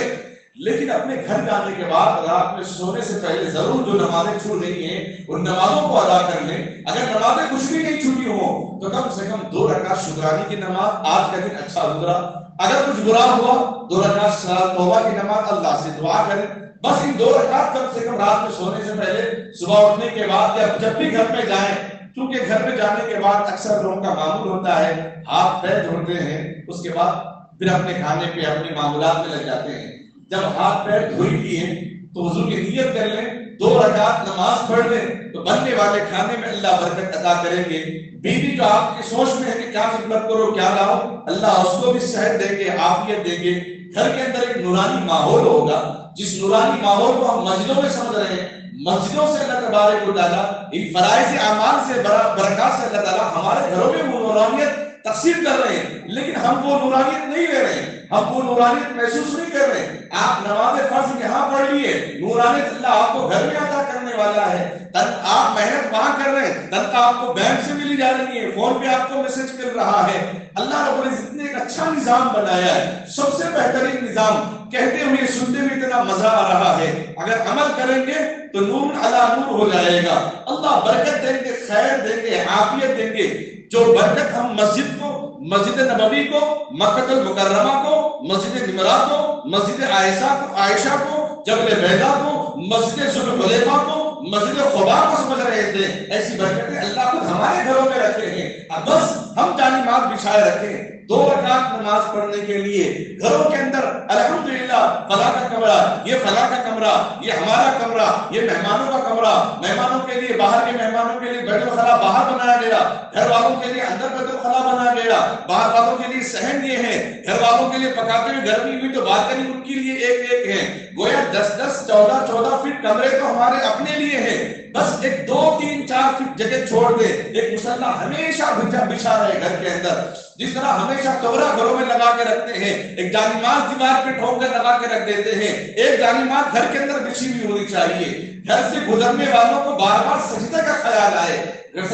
لیکن اپنے گھر جانے کے بعد رات میں سونے سے پہلے ضرور جو نمازیں چھوٹ رہی ہیں ان نمازوں کو ادا کر لیں. اگر نمازیں کچھ بھی نہیں چھوٹی ہوں تو کم سے کم 2 رکعت شکرانے کی نماز, آج کا دن اچھا گزرا. اگر کچھ برا ہوا 2 رکعت توبہ کی نماز, اللہ سے دعا کریں. بس ان 2 رکعت کم سے کم رات میں سونے سے پہلے, صبح اٹھنے کے بعد, یا جب بھی گھر میں جائیں, کیونکہ گھر میں جانے کے بعد اکثر لوگوں کا معمول ہوتا ہے ہاتھ پیر دھوتے ہیں, اس کے بعد پھر اپنے کھانے پہ اپنے معمولات میں لگ جاتے ہیں. جب ہاتھ پیر دھوئی لیے تو وضو کی نیت کر لیں, 2 رکعت نماز پڑھ لیں, تو بننے والے کھانے میں اللہ برکت عطا کریں گے. بیوی جو آپ کی سوچ میں ہے کہ کیا خدمت کرو کیا لاؤ, اللہ اس کو بھی صحت دیں گے, عافیت دیں گے. گھر کے اندر ایک نورانی ماحول ہوگا, جس نورانی ماحول کو ہم مسجدوں میں سمجھ رہے ہیں. مسجدوں سے اللہ تبارک و تعالیٰ ان فرائض اعمال سے برکات سے اللہ تعالیٰ ہمارے گھروں میں وہ نورانیت تقسیم کر رہے ہیں, لیکن ہم وہ نورانیت نہیں لے رہے ہیں, ہم وہ نورانیت محسوس نہیں کر رہے. آپ نماز فرض یہاں پڑھ لیے, نورانیت اللہ آپ کو گھر میں عطا کرنے والا ہے. آپ محنت وہاں کر رہے ہیں, تنخواہ آپ کو بینک سے ملی جا رہی ہے, فون پہ آپ کو میسج مل رہا ہے. اللہ رب العزت نے ایک اچھا نظام بنایا ہے, سب سے بہترین نظام. کہتے ہوئے سننے میں اتنا مزہ آ رہا ہے, اگر عمل کریں گے تو نور علی نور ہو جائے گا. اللہ برکت دیں گے, خیر دیں گے, عافیت دیں گے. جو برکت ہم مسجد کو مسجد نبوی کو، مکہ المکرمہ کو، مسجد نمرہ کو، مسجد عائشہ کو، جبل بیضا کو، مسجد ذوالحلیفہ کو، مسجد قباء کو سمجھ رہے تھے. ایسی برکتیں اللہ خود ہمارے گھروں میں رکھے ہیں. اب بس ہم جانماز بچھائے رکھیں 2 رکعت نماز پڑھنے کے لیے گھروں کے اندر. الحمدللہ فلاں کا کمرہ، یہ فلاں کا کمرہ، یہ ہمارا کمرہ، یہ مہمانوں کا کمرہ، مہمانوں کے لیے باہر کے مہمانوں کے لیے بیت الخلا باہر بنایا گیا، گھر والوں کے لیے اندر بیت الخلا بنایا گیا، باہر والوں کے لیے صحن یہ ہے، گھر والوں کے لیے پکاتے ہوئے گرمی ہوئی تو بالکنی ان کے لیے ایک ایک ہے. گویا 10 14 فٹ کمرے تو ہمارے اپنے لیے ہیں. بس ایک 2 3 4 فٹ جگہ چھوڑ دے. ایک مصلی ہمیشہ بچھا رہے گھر کے اندر. جس طرح ہمیشہ کمرہ گھروں میں لگا کے رکھتے ہیں، ایک جانماز دیوار پہ ٹھوک کر لگا کے رکھ دیتے ہیں، ایک جانماز گھر کے اندر بچھی ہوئی ہونی چاہیے. گھر سے گزرنے والوں کو بار بار سجدے کا خیال آئے. گھر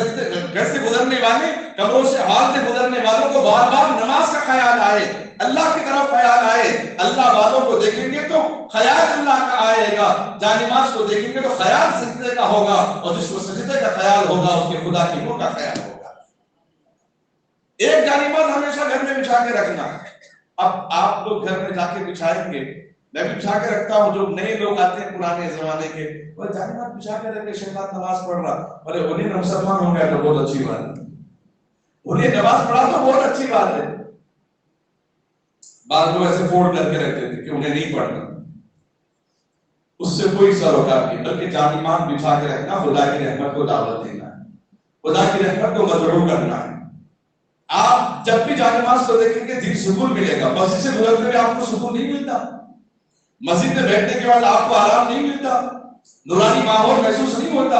سے گزرنے والے، کمروں سے ہال سے گزرنے والوں کو بار بار نماز کا خیال آئے، اللہ کی طرف خیال آئے. اللہ والوں کو دیکھیں گے تو خیال اللہ کا آئے گا، جانماز کو دیکھیں گے تو خیال سجدے کا ہوگا، اور جس کو سجدے کا خیال ہوگا اس کے خدا کی نور کا خیال ہوگا. ایک جانماز ہمیشہ گھر میں بچھا کے رکھنا. اب آپ لوگ گھر میں جا کے بچھائیں گے، میں بھی بچھا کے رکھتا ہوں. جو نئے لوگ آتے ہیں پرانے زمانے کے، وہ جانماز بچھا کے رکھ کے شیطان نماز پڑھ رہا، بولے انہیں مسلمان ہو گیا تو بہت اچھی بات ہے، انہیں نماز پڑھا تو بہت اچھی بات ہے. بعض لوگ ایسے فورڈ کر کے رکھتے تھے کہ انہیں نہیں پڑھنا. اس سے کوئی سروکار نہیں، بلکہ جانماز بچھا کے رکھنا خدا کی رحمت کو دعوت دینا ہے، خدا کی رحمت کو مدعو کرنا ہے. آپ جب بھی جانماز کو دیکھیں گے دل سکون ملے گا. مسجد سے گزرتے ہوئے آپ کو سکون نہیں ملتا، مسجد میں بیٹھنے کے بعد آپ کو آرام نہیں ملتا، نورانی ماحول محسوس نہیں ہوتا.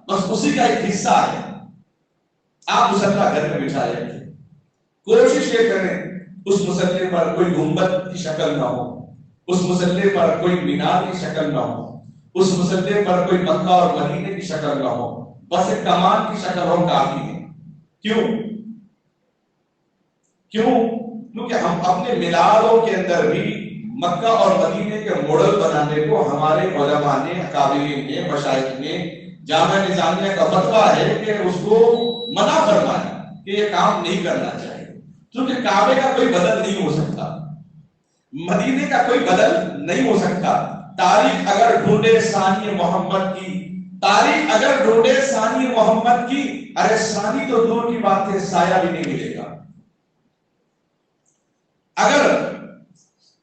بس اسی کا ایک حصہ ہے. آپ مصلی گھر میں بچھائے رکھیں. کوشش یہ کریں اس مصلی پر کوئی گنبد کی شکل نہ ہو، اس مصلی پر کوئی مینار کی شکل نہ ہو، اس مصلی پر کوئی مکہ اور مدینے کی شکل نہ ہو، بس ایک کمان کی شکل ہو کافی ہے. کیونکہ ہم اپنے میناروں کے اندر بھی مکہ اور مدینے کے ماڈل بنانے کو ہمارے علماء نے، اکابرین نے، مشائخ نے، جامعہ نظامیہ کا فتویٰ ہے کہ اس کو منع فرمایا کہ یہ کام نہیں کرنا چاہیے. کیونکہ کعبے کا کوئی بدل نہیں ہو سکتا، مدینے کا کوئی بدل نہیں ہو سکتا. تاریخ اگر ڈھونڈے ثانی محمد کی، تاریخ اگر ڈھونڈے ثانی محمد کی، ارے ثانی تو دور کی بات ہے، سایہ بھی نہیں ملے گا. اگر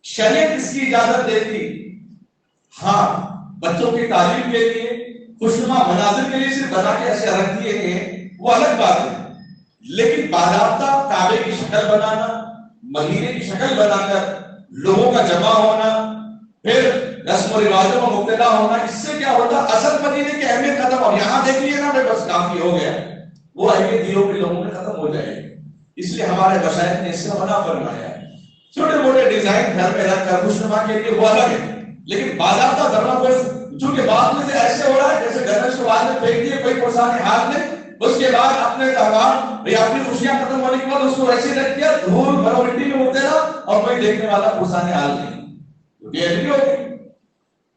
شریعت اس کی اجازت دیتی، ہاں بچوں کی تعلیم کے لیے، خوشنما مناظر کے لیے صرف بنا کے ایسے رکھ دیے ہیں وہ الگ بات ہے. لیکن باضابطہ کعبے کی شکل بنانا، مدینے کی شکل بنا کر لوگوں کا جمع ہونا، پھر رسم و رواجوں میں مبتلا ہونا، اس سے کیا ہوتا؟ اصل مدینے کی اہمیت ختم. اور یہاں دیکھیے نا بس کافی ہو گیا، وہ اہمیت دلوں کے لوگوں میں ختم ہو جائے گی. اس لیے ہمارے مشائخ نے اس کا منع فرمایا ہے. چھوٹے موٹے ڈیزائن گھر میں رکھ کر خوشنما کے لیے وہ الگ ہے، لیکن باضابطہ ضرورت پر چونکہ بعد میں سے ایسے ہو رہا ہے جیسے گنج کو بعد میں پھینک دیے کوئی پرسانی ہاتھ میں، اس کے بعد اپنے تہوار یا اپنی خوشیاں ختم ہونے کے بعد اس کو ایسے رکھ دیا، دھول بھرو مٹی میں مبتلا، اور کوئی دیکھنے والا پرسانی حال نہیں، تو بے ادبی ہوگی.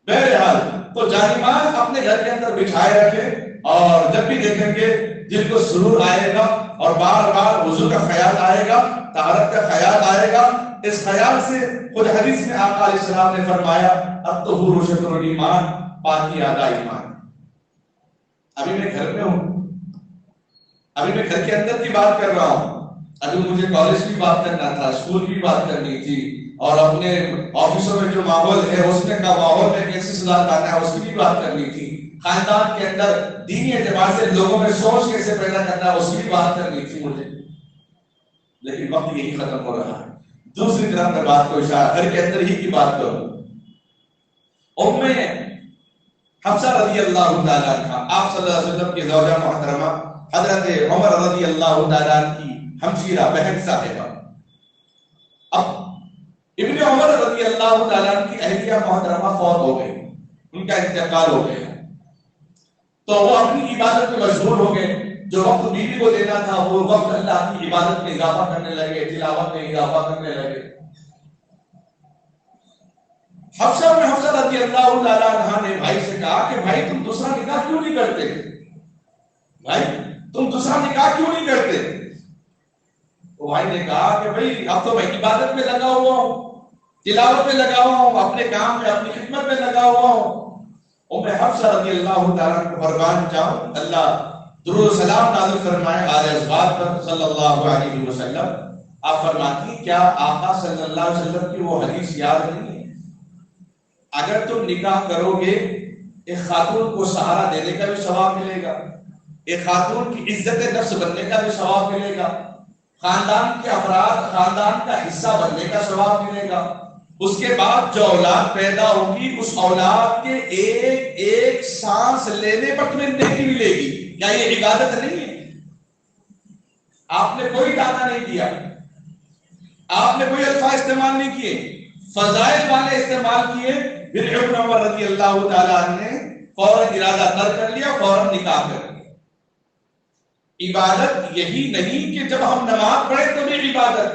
بہرحال تو جانماز اپنے گھر کے اندر بچھائے رکھے، اور جب بھی دیکھیں گے دل کو سرور آئے گا اور بار بار وضو کا خیال آئے گا، طہارت کا خیال آئے گا. اس خیال سے خود حدیث میں آقا علیہ السلام نے فرمایا الطہور شطر الایمان، پاکی آدھا ایمان. ابھی میں گھر میں ہوں، ابھی میں گھر کے اندر کی بات کر رہا ہوں، ابھی مجھے کالج کی بات کرنا تھا، اسکول کی بات کرنی تھی، اور اپنے آفسوں میں جو ماحول ہے اس میں کا ماحول میں کیسے سدھار لانا ہے اس کی بھی بات کرنی تھی. خاندان کے اندر دینی اعتبار سے لوگوں میں سوچ کیسے پیدا کرنا ہے اس کی بھی بات کرنی تھی مجھے، لیکن وقت یہی ختم ہو رہا ہے. دوسری طرف میں بات کو گھر کے اندر ہی کی بات کروں. ام حفصہ رضی اللہ تعالیٰ عنہ، آپ صلی اللہ علیہ وسلم کی زوجہ محترمہ حضرت عمر رضی اللہ تعالیٰ عنہ کی ہمشیرہ بہن صاحبہ. اب ابن عمر رضی اللہ تعالیٰ عنہ کی اہلیہ محترمہ فوت ہو گئی، ان کا انتقال ہو گیا، تو وہ اپنی عبادت میں مشغول ہو گئے. جو وقت بیوی کو دینا تھا وہ وقت اللہ کی عبادت میں اضافہ کرنے لگے، تلاوت میں اضافہ کرنے لگے. حفصہ رضی اللہ تعالیٰ عنہ نے بھائی سے کہا کہ بھائی تم دوسرا نکاح کیوں نہیں کرتے؟ بھائی تم دوسرا نکاح کیوں نہیں کرتے؟ تو بھائی نے کہا کہ بھائی اب تو میں عبادت میں لگا ہوا ہوں، تلاوت میں لگا ہوا ہوں، اپنے کام میں اپنی خدمت میں لگا ہوا ہوں۔ ام حفصہ رضی اللہ تعالیٰ کو فرمان چاہوں اللہ درود و سلام نازل فرمائے آل ازواج پر صلی اللہ علیہ وسلم، آپ فرماتی ہیں کیا آقا صلی اللہ علیہ وسلم کی وہ حدیث یاد نہیں ہے؟ اگر تم نکاح کرو گے ایک خاتون کو سہارا دینے کا بھی ثواب ملے گا، ایک خاتون کی عزت نفس بننے کا بھی ثواب ملے گا، خاندان کے افراد خاندان کا حصہ بننے کا ثواب ملے گا، اس کے بعد جو اولاد پیدا ہوگی اس اولاد کے ایک ایک سانس لینے پر تمہیں نیکی ملے گی۔ کیا یہ عبادت نہیں ہے؟ آپ نے کوئی دعویٰ نہیں کیا، آپ نے کوئی الفاظ استعمال نہیں کیے، فضائل والے استعمال کیے، پھر ابن عمر رضی اللہ تعالیٰ عنہ نے فوراً ارادہ کر لیا، فوراً نکاح کر لیا۔ عبادت یہی نہیں کہ جب ہم نماز پڑھیں تبھی عبادت،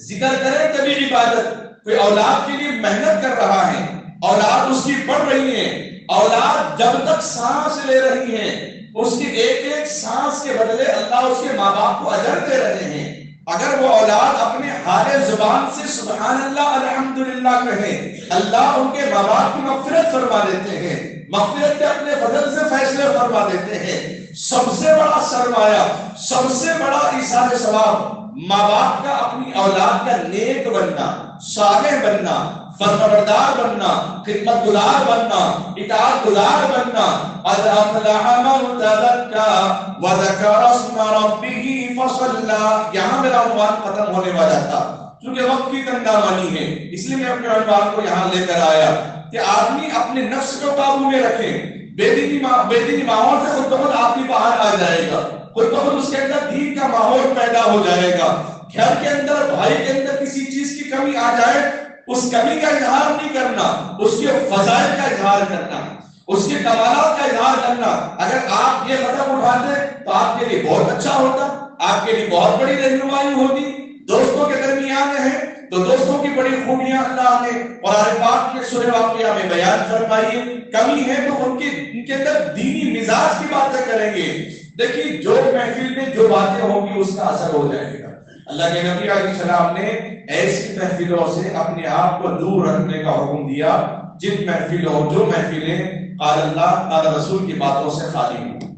ذکر کریں تبھی عبادت۔ کوئی اولاد کے لیے محنت کر رہا ہے، اولاد اس کی بڑھ رہی ہے، اولاد جب تک سانس لے رہی ہے اس کی ایک ایک سانس کے بدلے اللہ اس کے ماں باپ کو اجر دے رہے ہیں۔ اگر وہ اولاد اپنے حال زبان سے سبحان اللہ الحمدللہ کہے، اللہ ان کے ماں باپ کی مغفرت فرما دیتے ہیں، مغفرت کے اپنے فضل سے فیصلے فرما دیتے ہیں۔ سب سے بڑا سرمایہ، سب سے بڑا ایثار ثواب ماں باپ کا اپنی اولاد کا نیک بننا، صالح بننا، فرمانبردار بننا، خدمت گزار بننا، اطاعت گزار بننا۔ قد افلح من تزکا وذکر اسم ربہ فصلی۔ یہاں میرا عنوان ختم ہونے والا تھا، چونکہ وقت کی تنگامانی ہے اس لیے میں اپنے عنوان کو یہاں لے کر آیا کہ آدمی اپنے نفس کو قابو میں رکھے۔ بے دینی ماحول سے خود بخود آدمی باہر آ جائے گا، خود بخود اس کے اندر دین کا ماحول پیدا ہو جائے گا۔ گھر کے اندر بھائی کے اندر کسی چیز کی کمی آ جائے، اس کمی کا اظہار نہیں کرنا، اس کے فضائل کا اظہار کرنا، اس کے کمالات کا اظہار کرنا۔ اگر آپ یہ قدم اٹھاتے تو آپ کے لیے بہت اچھا ہوتا، آپ کے لیے بہت بڑی رہنمائی ہوگی۔ دوستوں کے درمیان ہیں تو دوستوں کی بڑی خوبیاں اللہ نے قرآن پاک کے سورہ واقعہ میں بیان فرمائی ہے۔ کمی ہے تو ان کے اندر دینی مزاج کی باتیں کریں گے۔ دیکھیے جو محفل میں جو باتیں ہوں گی اس کا اثر ہو جائے گا۔ اللہ کے نبی علیہ السلام نے ایسی محفلوں سے اپنے آپ کو دور رکھنے کا حکم دیا جن محفلوں جو محفلیں قال اللہ قال رسول کی باتوں سے خالی ہوں۔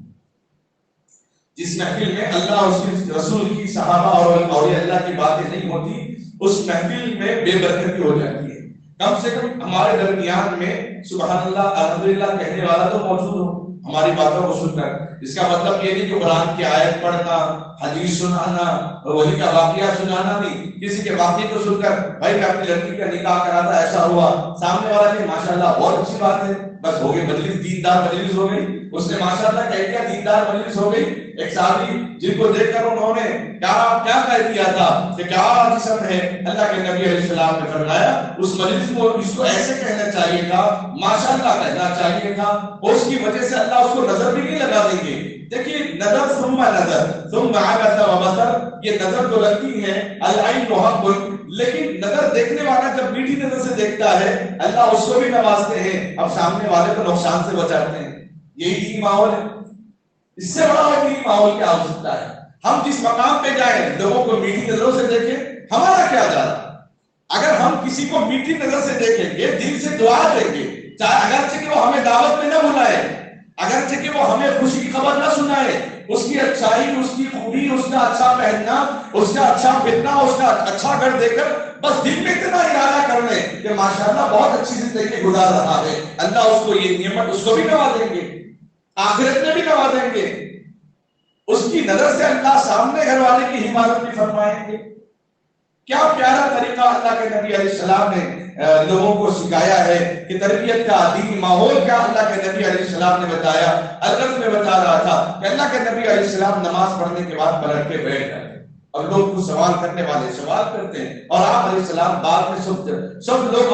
جس محفل میں اللہ اس کے رسول کی صحابہ اور اولیاء اللہ کی باتیں نہیں ہوتی اس محفل میں بے برکتی ہو جاتی ہے۔ کم سے کم ہمارے درمیان میں سبحان اللہ الحمدللہ کہنے والا تو موجود ہو ہماری باتوں کو سن کر۔ اس کا مطلب یہ نہیں کہ قرآن کی آیت پڑھنا، حدیث سنانا، وہی کا واقعہ سنانا نہیں۔ کسی کے واقعے کو سن کر بھائی میں اپنی لڑکی کا نکاح کرا تھا ایسا ہوا، سامنے والا کہ ماشاءاللہ بہت اچھی بات ہے، بس ہو گئی مجلس، دیندار مجلس ہو گئی، اس نے ماشاءاللہ کہہ دیا دیندار مجلس ہو گئی۔ ایک صحابی جن کو دیکھ کر انہوں نے کیا کہہ دیا تھا کہ کیا جسم ہے، اللہ کے نبی علیہ السلام نے فرمایا اس مجلس کو اس کو ایسے کہنا چاہیے تھا، ماشاءاللہ کہنا چاہیے تھا، اس کی وجہ سے اللہ اس کو نظر بھی نہیں لگا دیں گے۔ دیکھیے نظر ثم نظر ثم عبس وبصر، یہ نظر جو لگتی ہے العین حق، لیکن نظر دیکھنے والا جب میٹھی نظر سے دیکھتا ہے اللہ اس کو بھی نوازتے ہیں، اب سامنے والے کو نقصان سے بچاتے ہیں۔ یہی دینی ماحول ہے، اس سے بڑا دینی ماحول کیا ہو سکتا ہے؟ ہم جس مقام پہ جائیں لوگوں کو میٹھی نظروں سے دیکھیں، ہمارا کیا جاتا؟ اگر ہم کسی کو میٹھی نظر سے دیکھیں گے، دل سے دعا دیں گے، چاہے اگرچہ کہ وہ ہمیں دعوت میں نہ بلائے، اگرچہ کہ وہ ہمیں خوشی کی خبر نہ سنائے، اس کی اچھائی، اس کی خوبی، اس کا اچھا پہننا، اس کا اچھا پھرنا، اس کا اچھا گھر دیکھ کر بس دل میں اتنا ارادہ کر لیں کہ ماشاءاللہ بہت اچھی زندگی گزار رہا ہے، اللہ اس کو یہ نعمت اس کو بھی نوازیں گے، آخرت میں بھی نوازیں گے، اس کی نظر سے اللہ سامنے گھر والے کی حفاظت بھی فرمائیں گے۔ کیا پیارا طریقہ اللہ کے نبی علیہ السلام نے لوگوں کو سکھایا ہے کہ تربیت کا دینی ماحول کیا اللہ کے نبی علیہ السلام نے بتایا۔ الگ میں بتا رہا تھا کہ اللہ کے نبی علیہ السلام نماز پڑھنے کے بعد پلٹ کے بیٹھ جاتے اور لوگ کو سوال کرنے والے سوال کرتے ہیں، اور آپ علیہ السلام بعد میں سب لوگ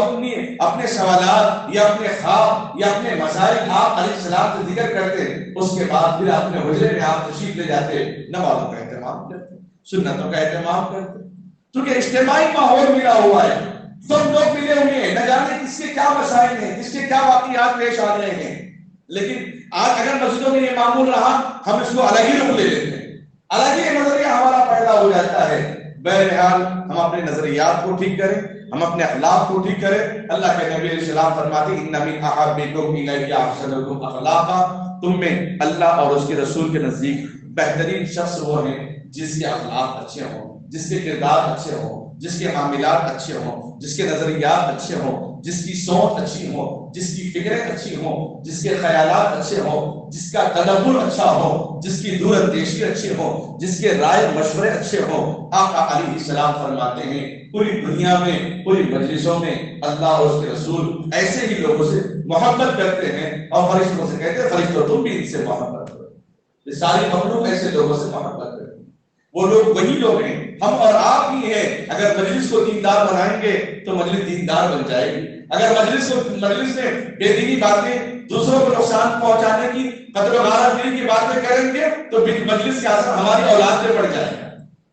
اپنے سوالات یا اپنے خواب یا اپنے مسائل آپ علیہ السلام سے ذکر کرتے، اس کے بعد پھر اپنے حجرے میں آپ تشریف لے جاتے، نمازوں کا اہتمام کرتے، سنتوں کا اہتمام کرتے، کیونکہ اجتماعی ماحول ملا ہوا ہے، سب لوگ ملے ہوئے ہیں، نہ جانے کس کے کیا مسائل ہیں، کس کے کیا واقعات پیش آ رہے ہیں۔ لیکن آج اگر مسجدوں میں یہ معمول رہا، ہم اس کو الگ ہی رخ لے لیتے ہیں، الگ ہی نظریہ ہمارا پیدا ہو جاتا ہے۔ بہرحال ہم اپنے نظریات کو ٹھیک کریں، ہم اپنے اخلاق کو ٹھیک کریں. اللہ کے نبی علیہ السلام فرماتے ہیں ان من احبکم الی احسنکم اخلاقا، تم میں اللہ اور اس کے رسول کے نزدیک بہترین شخص وہ ہیں جس کے اخلاق اچھے ہوں، جس کے کردار اچھے ہوں، جس کے معاملات اچھے ہوں، جس کے نظریات اچھے ہوں، جس کی سوچ اچھی ہو، جس کی فکریں اچھی ہوں، جس کے خیالات اچھے ہوں، جس کا تدبر اچھا ہو، جس کی دور اندیشی اچھی ہو، جس کے رائے مشورے اچھے ہوں. آقا علیہ السلام فرماتے ہیں پوری دنیا میں، پوری مجلسوں میں اللہ اور اس کے رسول ایسے ہی لوگوں سے محبت کرتے ہیں اور فرشتوں سے کہتے ہیں فرشتوں تم بھی ان سے محبت کرو. یہ ساری مخلوق ایسے لوگوں سے محبت کرتے ہیں. وہ لوگ وہی لوگ ہیں، ہم اور آپ ہی ہیں. اگر مجلس کو دیندار بنائیں گے تو مجلس دیندار بن جائے گی. اگر مجلس میں بے دینی باتیں، دوسروں کو نقصان پہنچانے کی، قتل و غارت گری کی باتیں کریں گے تو مجلس کا اثر ہماری اولاد پہ پڑ جائے گا،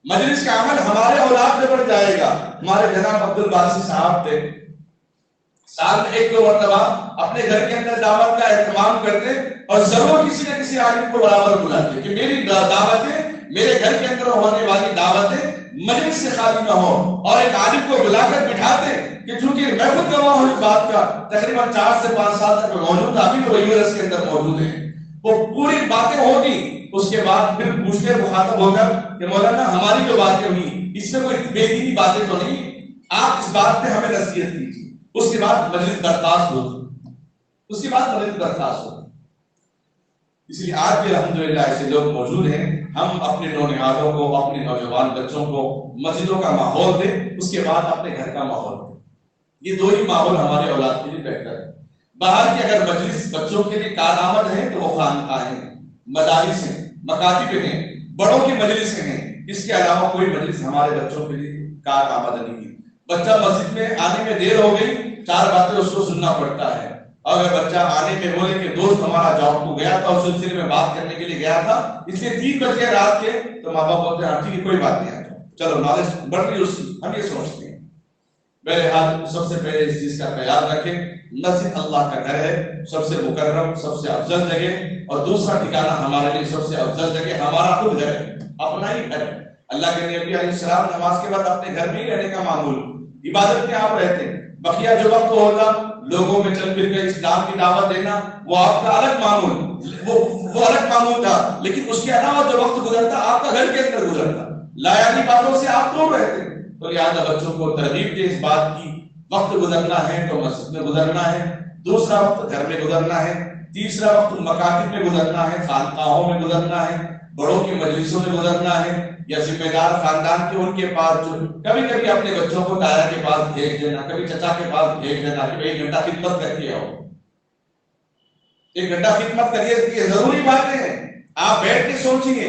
مجلس کا عمل ہمارے اولاد پہ پڑ جائے گا. ہمارے جناب عبد الباسط صاحب تھے، سال میں ایک دو مرتبہ اپنے گھر کے اندر دعوت کا اہتمام کرتے اور ضرور کسی نہ کسی عالم کو برابر بلاتے کہ میری دعوتیں، میرے گھر کے اندر ہونے والی دعوتیں مجلس سے خالی نہ ہو. اور ایک عالم کو بلا کر بٹھاتے کہ چونکہ میں خود گواہ ہوں اس بات کا، تقریباً 4 سے 5 سال تک موجود تھا، ابھی تو یونیورسٹی کے اندر موجود ہے. وہ پوری باتیں ہوگی، اس کے بعد پھر پوچھتے مخاطب ہو کر کہ مولانا ہماری جو باتیں ہوئی اس میں کوئی بے دینی باتیں تو نہیں، آپ اس بات پہ ہمیں نصیحت کیجیے. اس کے بعد مجلس برخاست ہوتی. اس لیے آج بھی الحمدللہ ایسے لوگ موجود ہیں. ہم اپنے نونہالوں کو، اپنے نوجوان بچوں کو مسجدوں کا ماحول دیں، اس کے بعد اپنے گھر کا ماحول دیں. یہ دو ہی ماحول ہمارے اولاد کے لیے بہتر ہے. باہر کی اگر مجلس بچوں کے لیے کارآمد ہے تو وہ خانقاہ ہیں، مدارس ہیں، مکاتب ہیں، بڑوں کی مجلس ہیں. اس کے علاوہ کوئی مجلس ہمارے بچوں کے لیے کارآمد نہیں ہے. بچہ مسجد میں آنے میں دیر ہو گئی، 4 باتیں اس کو سننا پڑتا ہے. اور اگر بچہ آنے میں بولے کہ دوست ہمارا جاب کو گیا تھا اور سلسلے میں بات کرنے کے لیے گیا تھا اس لیے 3 بج گئے رات کے، تو ماں باپ بولتے ہیں ٹھیک ہے کوئی بات نہیں، چلو نالج بڑھ رہی اس کی، ہم یہ سوچتے ہیں. بہرحال سب سے پہلے اس چیز کا خیال رکھیں، مسجد اللہ کا گھر ہے، سب سے مکرم، سب سے افضل جگہ. اور دوسرا ٹھکانہ ہمارے لیے سب سے افضل جگہ ہمارا خود گھر ہے، اپنا ہی گھر. اللہ کے نبی علیہ السلام نماز کے بعد اپنے گھر میں ہی رہنے کا معمول، عبادت میں آپ رہتے ہیں. بقیہ جو وقت ہوگا لوگوں میں چل پھر کے اسلام کی دعوت دینا وہ آپ کا الگ معمول، وہ الگ معمول تھا. لیکن اس کے علاوہ جو وقت گزرتا آپ کا گھر کے اندر گزرتا، لایانی باتوں سے آپ دور رہتے. تو لہٰذا بچوں کو ترغیب دے اس بات کی، وقت گزرنا ہے تو مسجد میں گزرنا ہے، دوسرا وقت گھر میں گزرنا ہے، تیسرا وقت مکاتب میں گزرنا ہے، خانقاہوں میں گزرنا ہے، بڑوں کی مجلسوں میں گزرنا ہے، یا ذمہ دار خاندان کے ان کے پاس جو کبھی کبھی اپنے بچوں کو تایا کے پاس بھیج دینا، کبھی چچا کے پاس بھیج دینا کہ 1 گھنٹہ خدمت کر کے آؤ. 1 گھنٹہ خدمت کریے، یہ ضروری باتیں ہیں. آپ بیٹھ کے سوچیے،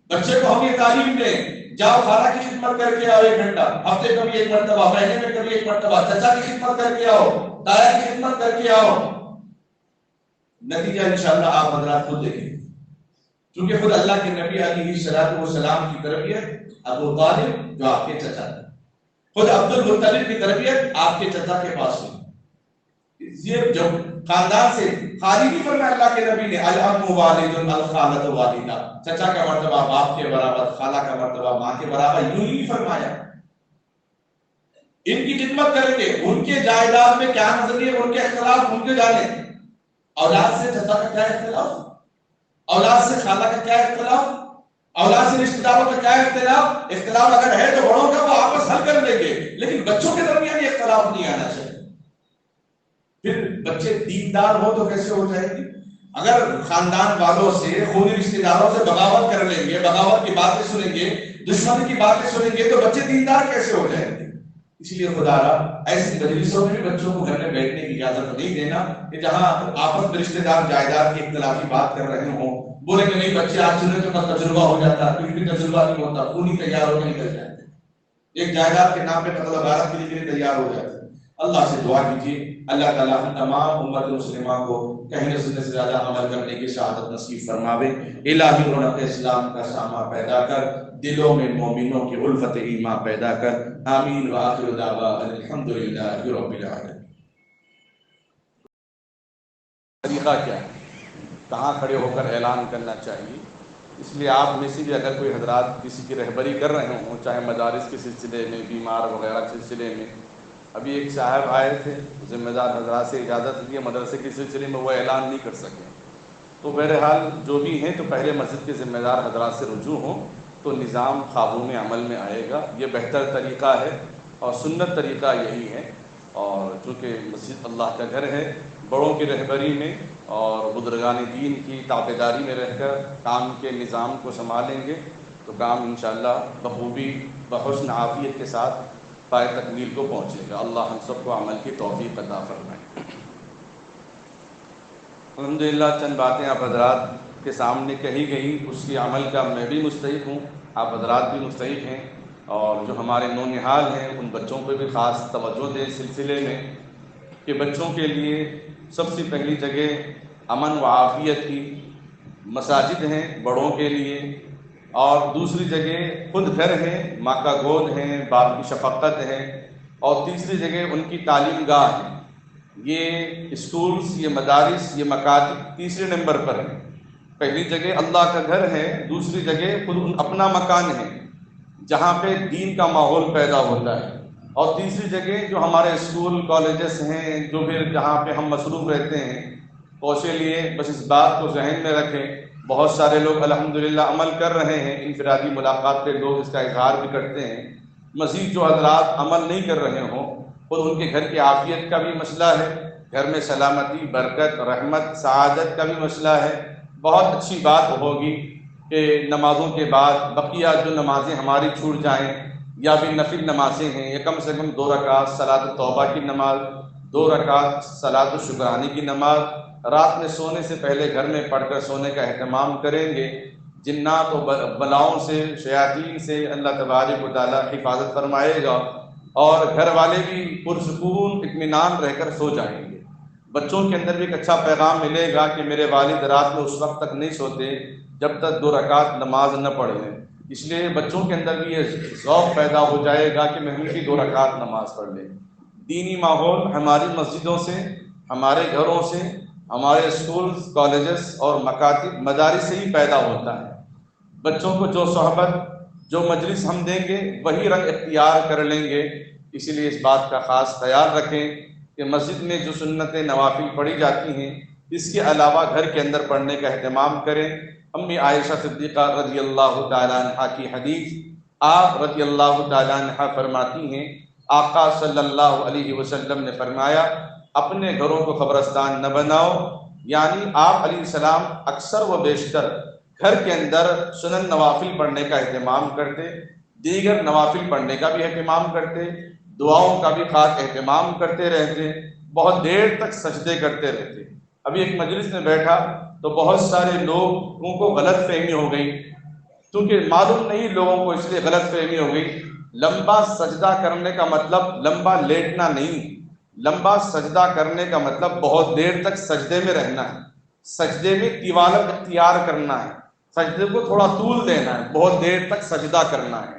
بچے کو ہم یہ تعلیم دیں، جاؤ خالہ کی خدمت کر کے آؤ 1 گھنٹہ، ہفتے کبھی 1 مرتبہ، مہینے میں کبھی 1 مرتبہ، چچا کی خدمت کر کے آؤ، تایا کی خدمت کر کے آؤ. نتیجہ انشاءاللہ آپ حضرات خود دیکھیں. کیونکہ خود اللہ کے نبی علیہ السلام کی تربیت ابو طالب جو آپ کے چچا تھے، خود عبد المطلب کی تربیت آپ کے چچا کے پاس ہوئی. یہ جو خاندان سے خالی نہیں فرمایا اللہ کے نبی نے العم والد الخالۃ والدہ، چچا کا مرتبہ باپ کے برابر، خالہ کا مرتبہ ماں کے برابر، یوں ہی فرمایا. ان کی خدمت کریں گے، ان کے جائیداد میں کیا نظریے، ان کے اختلاف ان کے جانے. اولاد سے چچا کا کیا اختلاف، اولاد سے خالہ کا کیا اختلاف، اولاد سے رشتہ داروں کا کیا اختلاف اگر ہے تو بڑوں کا وہ آپس حل کر لیں گے، لیکن بچوں کے درمیان یہ اختلاف نہیں آنا چاہیے. پھر بچے دیندار ہو تو کیسے ہو جائے گی؟ اگر خاندان والوں سے، خونی رشتہ داروں سے بغاوت کر لیں گے، بغاوت کی باتیں سنیں گے، دشمنی کی باتیں سنیں گے تو بچے دیندار کیسے ہو جائیں گے؟ اس لیے خدا را ایسی مجلسوں میں بھی بچوں کو گھر میں بیٹھنے کی اجازت نہیں دینا کہ جہاں آپس میں رشتہ دار جائیداد کی اختلافی بات کر رہے ہوں. بولے کہ نہیں بچے آج سنے تو تجربہ ہو جاتا، کچھ بھی تجربہ نہیں ہوتا، خونی تیار ہو کے نکل جاتے، ایک جائیداد کے نام پہ قتل و غارت کے لیے تیار ہو جاتے. اللہ سے دعا کیجیے اللہ تعالیٰ تمام امت مسلمہ کو کہنے سننے سے زیادہ عمل کرنے کی سعادت نصیب فرماوے. الہی رونق اسلام کا سامہ پیدا کر، دلوں میں مومنوں کی الفت ایمان پیدا کر. آمین وآخر دعوانا الحمدللہ رب العالمین. طریقہ کیا ہے، کہاں کھڑے ہو کر اعلان کرنا چاہیے؟ اس لیے آپ میں سے بھی اگر کوئی حضرات کسی کی رہبری کر رہے ہوں، چاہے مدارس کے سلسلے میں، بیمار وغیرہ کے سلسلے میں، ابھی ایک صاحب آئے تھے، ذمہ دار حضرات سے اجازت لیے، مدرسے کے سلسلے میں وہ اعلان نہیں کر سکے، تو بہرحال جو بھی ہیں تو پہلے مسجد کے ذمہ دار حضرات سے رجوع ہوں تو نظام قابو عمل میں آئے گا۔ یہ بہتر طریقہ ہے اور سنت طریقہ یہی ہے، اور چونکہ مسجد اللہ کا گھر ہے، بڑوں کی رہبری میں اور بزرگان دین کی تابعداری میں رہ کر کام کے نظام کو سنبھالیں گے تو کام انشاءاللہ بخوبی بحسن عافیت کے ساتھ پائے تکمیل کو پہنچے گا۔ اللہ ہم سب کو عمل کی توفیق عطا فرمائے۔ الحمدللہ چند باتیں آپ حضرات کے سامنے کہی گئی، اس کی عمل کا میں بھی مستحق ہوں، آپ حضرات بھی مستحق ہیں، اور جو ہمارے نونہال ہیں ان بچوں پہ بھی خاص توجہ دیں اس سلسلے میں کہ بچوں کے لیے سب سے پہلی جگہ امن و عافیت کی مساجد ہیں بڑوں کے لیے، اور دوسری جگہ خود گھر ہیں، ماں کا گود ہیں، باپ کی شفقت ہے، اور تیسری جگہ ان کی تعلیم گاہ ہے۔ یہ اسکولز، یہ مدارس، یہ مکاتب تیسرے نمبر پر ہیں۔ پہلی جگہ اللہ کا گھر ہے، دوسری جگہ خود اپنا مکان ہے جہاں پہ دین کا ماحول پیدا ہوتا ہے، اور تیسری جگہ جو ہمارے اسکول کالجز ہیں، جو پھر جہاں پہ ہم مصروف رہتے ہیں۔ تو اس لیے بس اس بات کو ذہن میں رکھیں، بہت سارے لوگ الحمدللہ عمل کر رہے ہیں، انفرادی ملاقات پہ لوگ اس کا اظہار بھی کرتے ہیں۔ مزید جو حضرات عمل نہیں کر رہے ہوں اور ان کے گھر کی عافیت کا بھی مسئلہ ہے، گھر میں سلامتی، برکت، رحمت، سعادت کا بھی مسئلہ ہے۔ بہت اچھی بات ہوگی کہ نمازوں کے بعد بقیہ جو نمازیں ہماری چھوٹ جائیں یا بھی نفل نمازیں ہیں، یا کم سے کم 2 رکعت صلاۃ التوبہ کی نماز، 2 رکعت صلاۃ الشکرانے کی نماز رات میں سونے سے پہلے گھر میں پڑھ کر سونے کا اہتمام کریں گے۔ جنات و بلاؤں سے، شیاطین سے اللہ تبارک و تعالیٰ حفاظت فرمائے گا، اور گھر والے بھی پرسکون اطمینان رہ کر سو جائیں گے۔ بچوں کے اندر بھی ایک اچھا پیغام ملے گا کہ میرے والد رات میں اس وقت تک نہیں سوتے جب تک 2 رکعت نماز نہ پڑھ لیں۔ اس لیے بچوں کے اندر بھی یہ ذوق پیدا ہو جائے گا کہ میں ہم کی 2 رکعت نماز پڑھ لیں۔ دینی ماحول ہماری مسجدوں سے، ہمارے گھروں سے، ہمارے اسکولز، کالجز اور مکاتب، مدارس سے ہی پیدا ہوتا ہے۔ بچوں کو جو صحبت، جو مجلس ہم دیں گے وہی رنگ اختیار کر لیں گے۔ اسی لیے اس بات کا خاص خیال رکھیں کہ مسجد میں جو سنتیں نوافل پڑھی جاتی ہیں اس کے علاوہ گھر کے اندر پڑھنے کا اہتمام کریں۔ امی عائشہ صدیقہ رضی اللہ تعالیٰ عنہ کی حدیث، آپ رضی اللہ تعالیٰ عنہ فرماتی ہیں آقا صلی اللہ علیہ وسلم نے فرمایا اپنے گھروں کو قبرستان نہ بناؤ، یعنی آپ علیہ السلام اکثر و بیشتر گھر کے اندر سنن نوافل پڑھنے کا اہتمام کرتے، دیگر نوافل پڑھنے کا بھی اہتمام کرتے، دعاؤں کا بھی خاص اہتمام کرتے رہتے، بہت دیر تک سجدے کرتے رہتے۔ ابھی ایک مجلس میں بیٹھا تو بہت سارے لوگوں کو غلط فہمی ہو گئی، کیونکہ معلوم نہیں لوگوں کو، اس لیے غلط فہمی ہو گئی۔ لمبا سجدہ کرنے کا مطلب لمبا لیٹنا نہیں، لمبا سجدہ کرنے کا مطلب بہت دیر تک سجدے میں رہنا ہے، سجدے میں طوالت اختیار کرنا ہے، سجدے کو تھوڑا طول دینا ہے، بہت دیر تک سجدہ کرنا ہے۔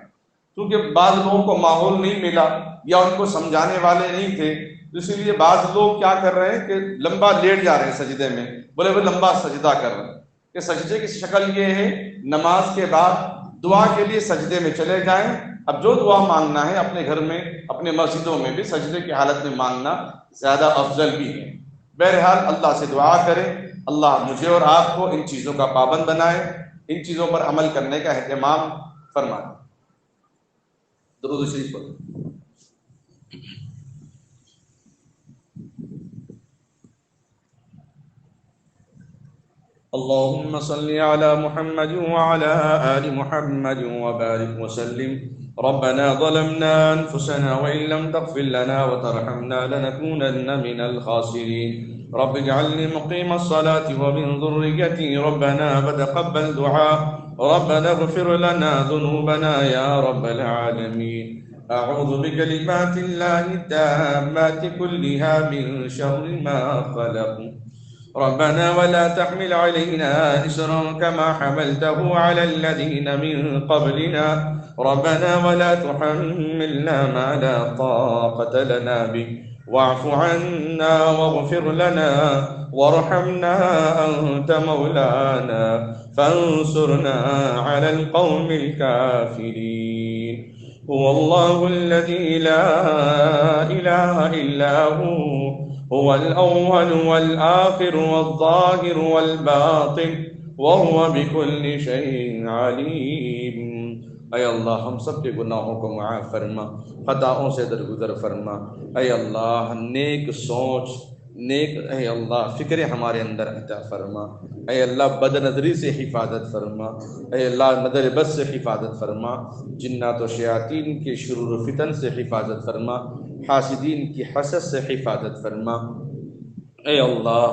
کیونکہ بعض لوگوں کو ماحول نہیں ملا یا ان کو سمجھانے والے نہیں تھے، اسی لیے بعض لوگ کیا کر رہے ہیں کہ لمبا لیٹ جا رہے ہیں سجدے میں، بولے وہ لمبا سجدہ کر رہے ہیں۔ کہ سجدے کی شکل یہ ہے، نماز کے بعد دعا کے لیے سجدے میں چلے جائیں۔ اب جو دعا مانگنا ہے اپنے گھر میں، اپنے مسجدوں میں بھی سجدے کی حالت میں مانگنا زیادہ افضل بھی ہے۔ بہرحال اللہ سے دعا کریں اللہ مجھے اور آپ کو ان چیزوں کا پابند بنائے، ان چیزوں پر عمل کرنے کا اہتمام فرمائے۔ درود شریف پڑھیں۔ اللهم صل على محمد وعلى آل محمد وبارك وسلم. ربنا ظلمنا أنفسنا وإن لم تغفر لنا وترحمنا لنكونن من الخاسرين. رب اجعلني مقيم الصلاة ومن ذريتي ربنا وتقبل دعاء. ربنا اغفر لنا ذنوبنا يا رب العالمين. أعوذ بكلمات الله التامات كلها من شر ما خلق. ربنا ولا تحمل علينا إصرا كما حملته على الذين من قبلنا. ربنا ولا تحملنا ما لا طاقة لنا به واعف عنا واغفر لنا وارحمنا أنت مولانا فانصرنا على القوم الكافرين هو الله الذي لا إله إلا هو الأول والآخر والظاهر والباطن وهو بكل شيء عليم۔ اے اللہ ہم سب کے گناہوں کو معاف فرما، خطاؤں سے درگزر فرما۔ اے اللہ نیک سوچ، نیک اے اللہ فکر ہمارے اندر عطا فرما۔ اے اللہ بد نظری سے حفاظت فرما۔ اے اللہ نظر بد سے حفاظت فرما، جنات و شیاطین کے شرور و فتن سے حفاظت فرما، حاسدین کی حسد سے حفاظت فرما۔ اے اللہ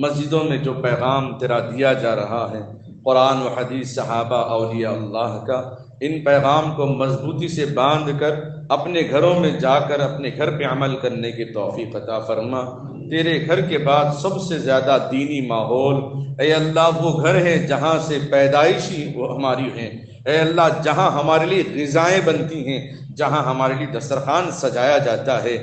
مسجدوں میں جو پیغام تیرا دیا جا رہا ہے، قرآن و حدیث، صحابہ، اولیاء اللہ کا، ان پیغام کو مضبوطی سے باندھ کر اپنے گھروں میں جا کر اپنے گھر پہ عمل کرنے کی توفیق عطا فرما۔ تیرے گھر کے بعد سب سے زیادہ دینی ماحول اے اللہ وہ گھر ہے جہاں سے پیدائشی وہ ہماری ہیں، اے اللہ جہاں ہمارے لیے غذائیں بنتی ہیں، جہاں ہمارے لیے دسترخوان سجایا جاتا ہے،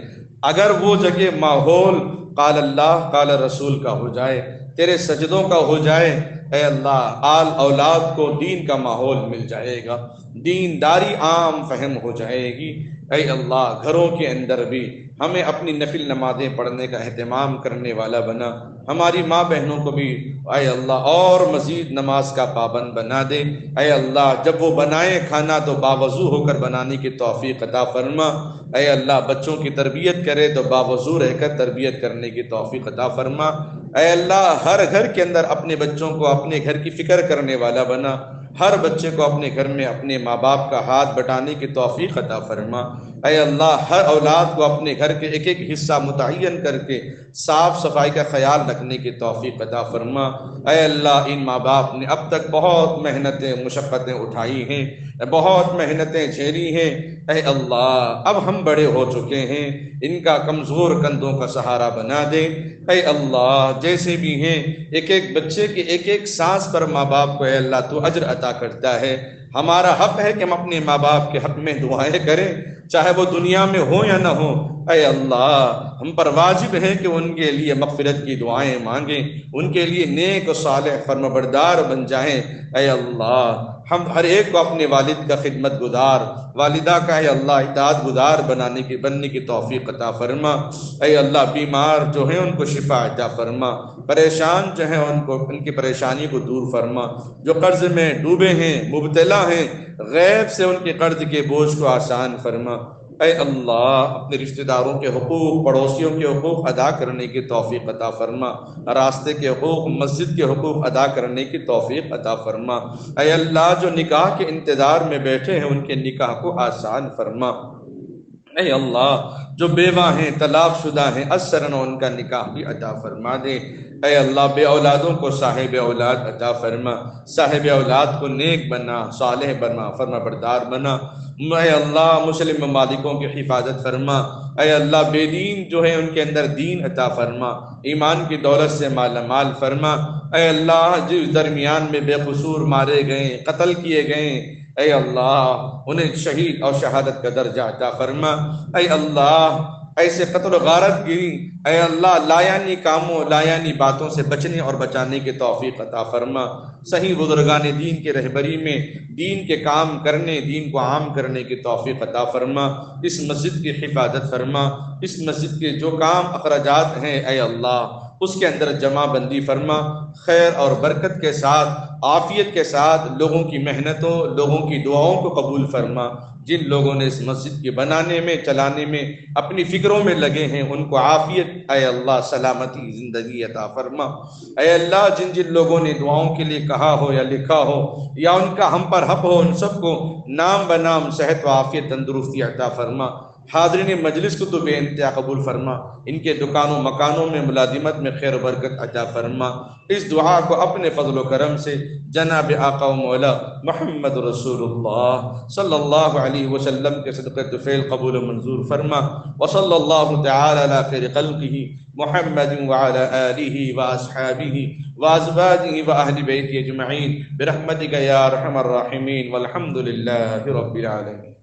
اگر وہ جگہ ماحول قال اللہ قال رسول کا ہو جائے، تیرے سجدوں کا ہو جائے، اے اللہ آل اولاد کو دین کا ماحول مل جائے گا، دینداری عام فہم ہو جائے گی۔ اے اللہ گھروں کے اندر بھی ہمیں اپنی نفل نمازیں پڑھنے کا اہتمام کرنے والا بنا، ہماری ماں بہنوں کو بھی اے اللہ اور مزید نماز کا پابند بنا دے۔ اے اللہ جب وہ بنائیں کھانا تو باوضو ہو کر بنانے کی توفیق عطا فرما۔ اے اللہ بچوں کی تربیت کرے تو باوضو رہ کر تربیت کرنے کی توفیق عطا فرما۔ اے اللہ ہر گھر کے اندر اپنے بچوں کو اپنے گھر کی فکر کرنے والا بنا، ہر بچے کو اپنے گھر میں اپنے ماں باپ کا ہاتھ بٹانے کی توفیق عطا فرما۔ اے اللہ ہر اولاد کو اپنے گھر کے ایک ایک حصہ متعین کر کے صاف صفائی کا خیال رکھنے کی توفیق عطا فرما۔ اے اللہ ان ماں باپ نے اب تک بہت محنتیں مشقتیں اٹھائی ہیں، بہت محنتیں جھیلی ہیں، اے اللہ اب ہم بڑے ہو چکے ہیں، ان کا کمزور کندھوں کا سہارا بنا دے۔ اے اللہ جیسے بھی ہیں ایک ایک بچے کے ایک ایک سانس پر ماں باپ کو اے اللہ تو اجر عطا کرتا ہے، ہمارا حق ہے کہ ہم اپنے ماں باپ کے حق میں دعائیں کریں، چاہے وہ دنیا میں ہو یا نہ ہو۔ اے اللہ ہم پر واجب ہے کہ ان کے لیے مغفرت کی دعائیں مانگیں، ان کے لیے نیک و صالح فرمانبردار بن جائیں۔ اے اللہ ہم ہر ایک کو اپنے والد کا خدمت گزار، والدہ کا اے اللہ اطاعت گزار بننے کی توفیق عطا فرما۔ اے اللہ بیمار جو ہیں ان کو شفا عطا فرما، پریشان جو ہیں ان کی پریشانی کو دور فرما، جو قرض میں ڈوبے ہیں مبتلا ہیں غیب سے ان کے قرض کے بوجھ کو آسان فرما۔ اے اللہ اپنے رشتہ داروں کے حقوق، پڑوسیوں کے حقوق ادا کرنے کی توفیق عطا فرما، راستے کے حقوق، مسجد کے حقوق ادا کرنے کی توفیق عطا فرما۔ اے اللہ جو نکاح کے انتظار میں بیٹھے ہیں ان کے نکاح کو آسان فرما۔ اے اللہ جو بیوہ ہیں طلاق شدہ ہیں اثرن ان کا نکاح بھی عطا فرما دے۔ اے اللہ بے اولادوں کو صاحب اولاد عطا فرما، صاحب اولاد کو نیک بنا، صالح بنا، فرما بردار بنا۔ اے اللہ مسلم ممالکوں کی حفاظت فرما۔ اے اللہ بے دین جو ہے ان کے اندر دین عطا فرما، ایمان کی دولت سے مالا مال فرما۔ اے اللہ جس درمیان میں بے قصور مارے گئے، قتل کیے گئے، اے اللہ انہیں شہید اور شہادت کا درجہ عطا فرما۔ اے اللہ ایسے قتل و غارت گیری اے اللہ لایانی کاموں لایانی باتوں سے بچنے اور بچانے کی توفیق عطا فرما۔ صحیح بزرگان دین کے رہبری میں دین کے کام کرنے، دین کو عام کرنے کی توفیق عطا فرما۔ اس مسجد کی حفاظت فرما، اس مسجد کے جو کام اخراجات ہیں اے اللہ اس کے اندر جمع بندی فرما، خیر اور برکت کے ساتھ عافیت کے ساتھ لوگوں کی محنتوں لوگوں کی دعاؤں کو قبول فرما۔ جن لوگوں نے اس مسجد کے بنانے میں چلانے میں اپنی فکروں میں لگے ہیں ان کو عافیت اے اللہ سلامتی زندگی عطا فرما۔ اے اللہ جن جن لوگوں نے دعاؤں کے لیے کہا ہو یا لکھا ہو یا ان کا ہم پر حق ہو ان سب کو نام بنام صحت و عافیت تندرستی عطا فرما۔ حاضرین مجلس کو تو بے انتہا قبول فرما، ان کے دکانوں مکانوں میں ملازمت میں خیر و برکت عطا فرما۔ اس دعا کو اپنے فضل و کرم سے جناب آقا و مولا محمد رسول اللہ صلی اللہ علیہ وسلم کے صدقہ طفیل قبول و منظور فرما۔ وصلی اللہ تعالی علی خیر خلقہ محمد وعلی آلہ واصحابہ وازواجہ واہل بیتہ اجمعین برحمتک یا ارحم الراحمین والحمد للہ رب العالمین۔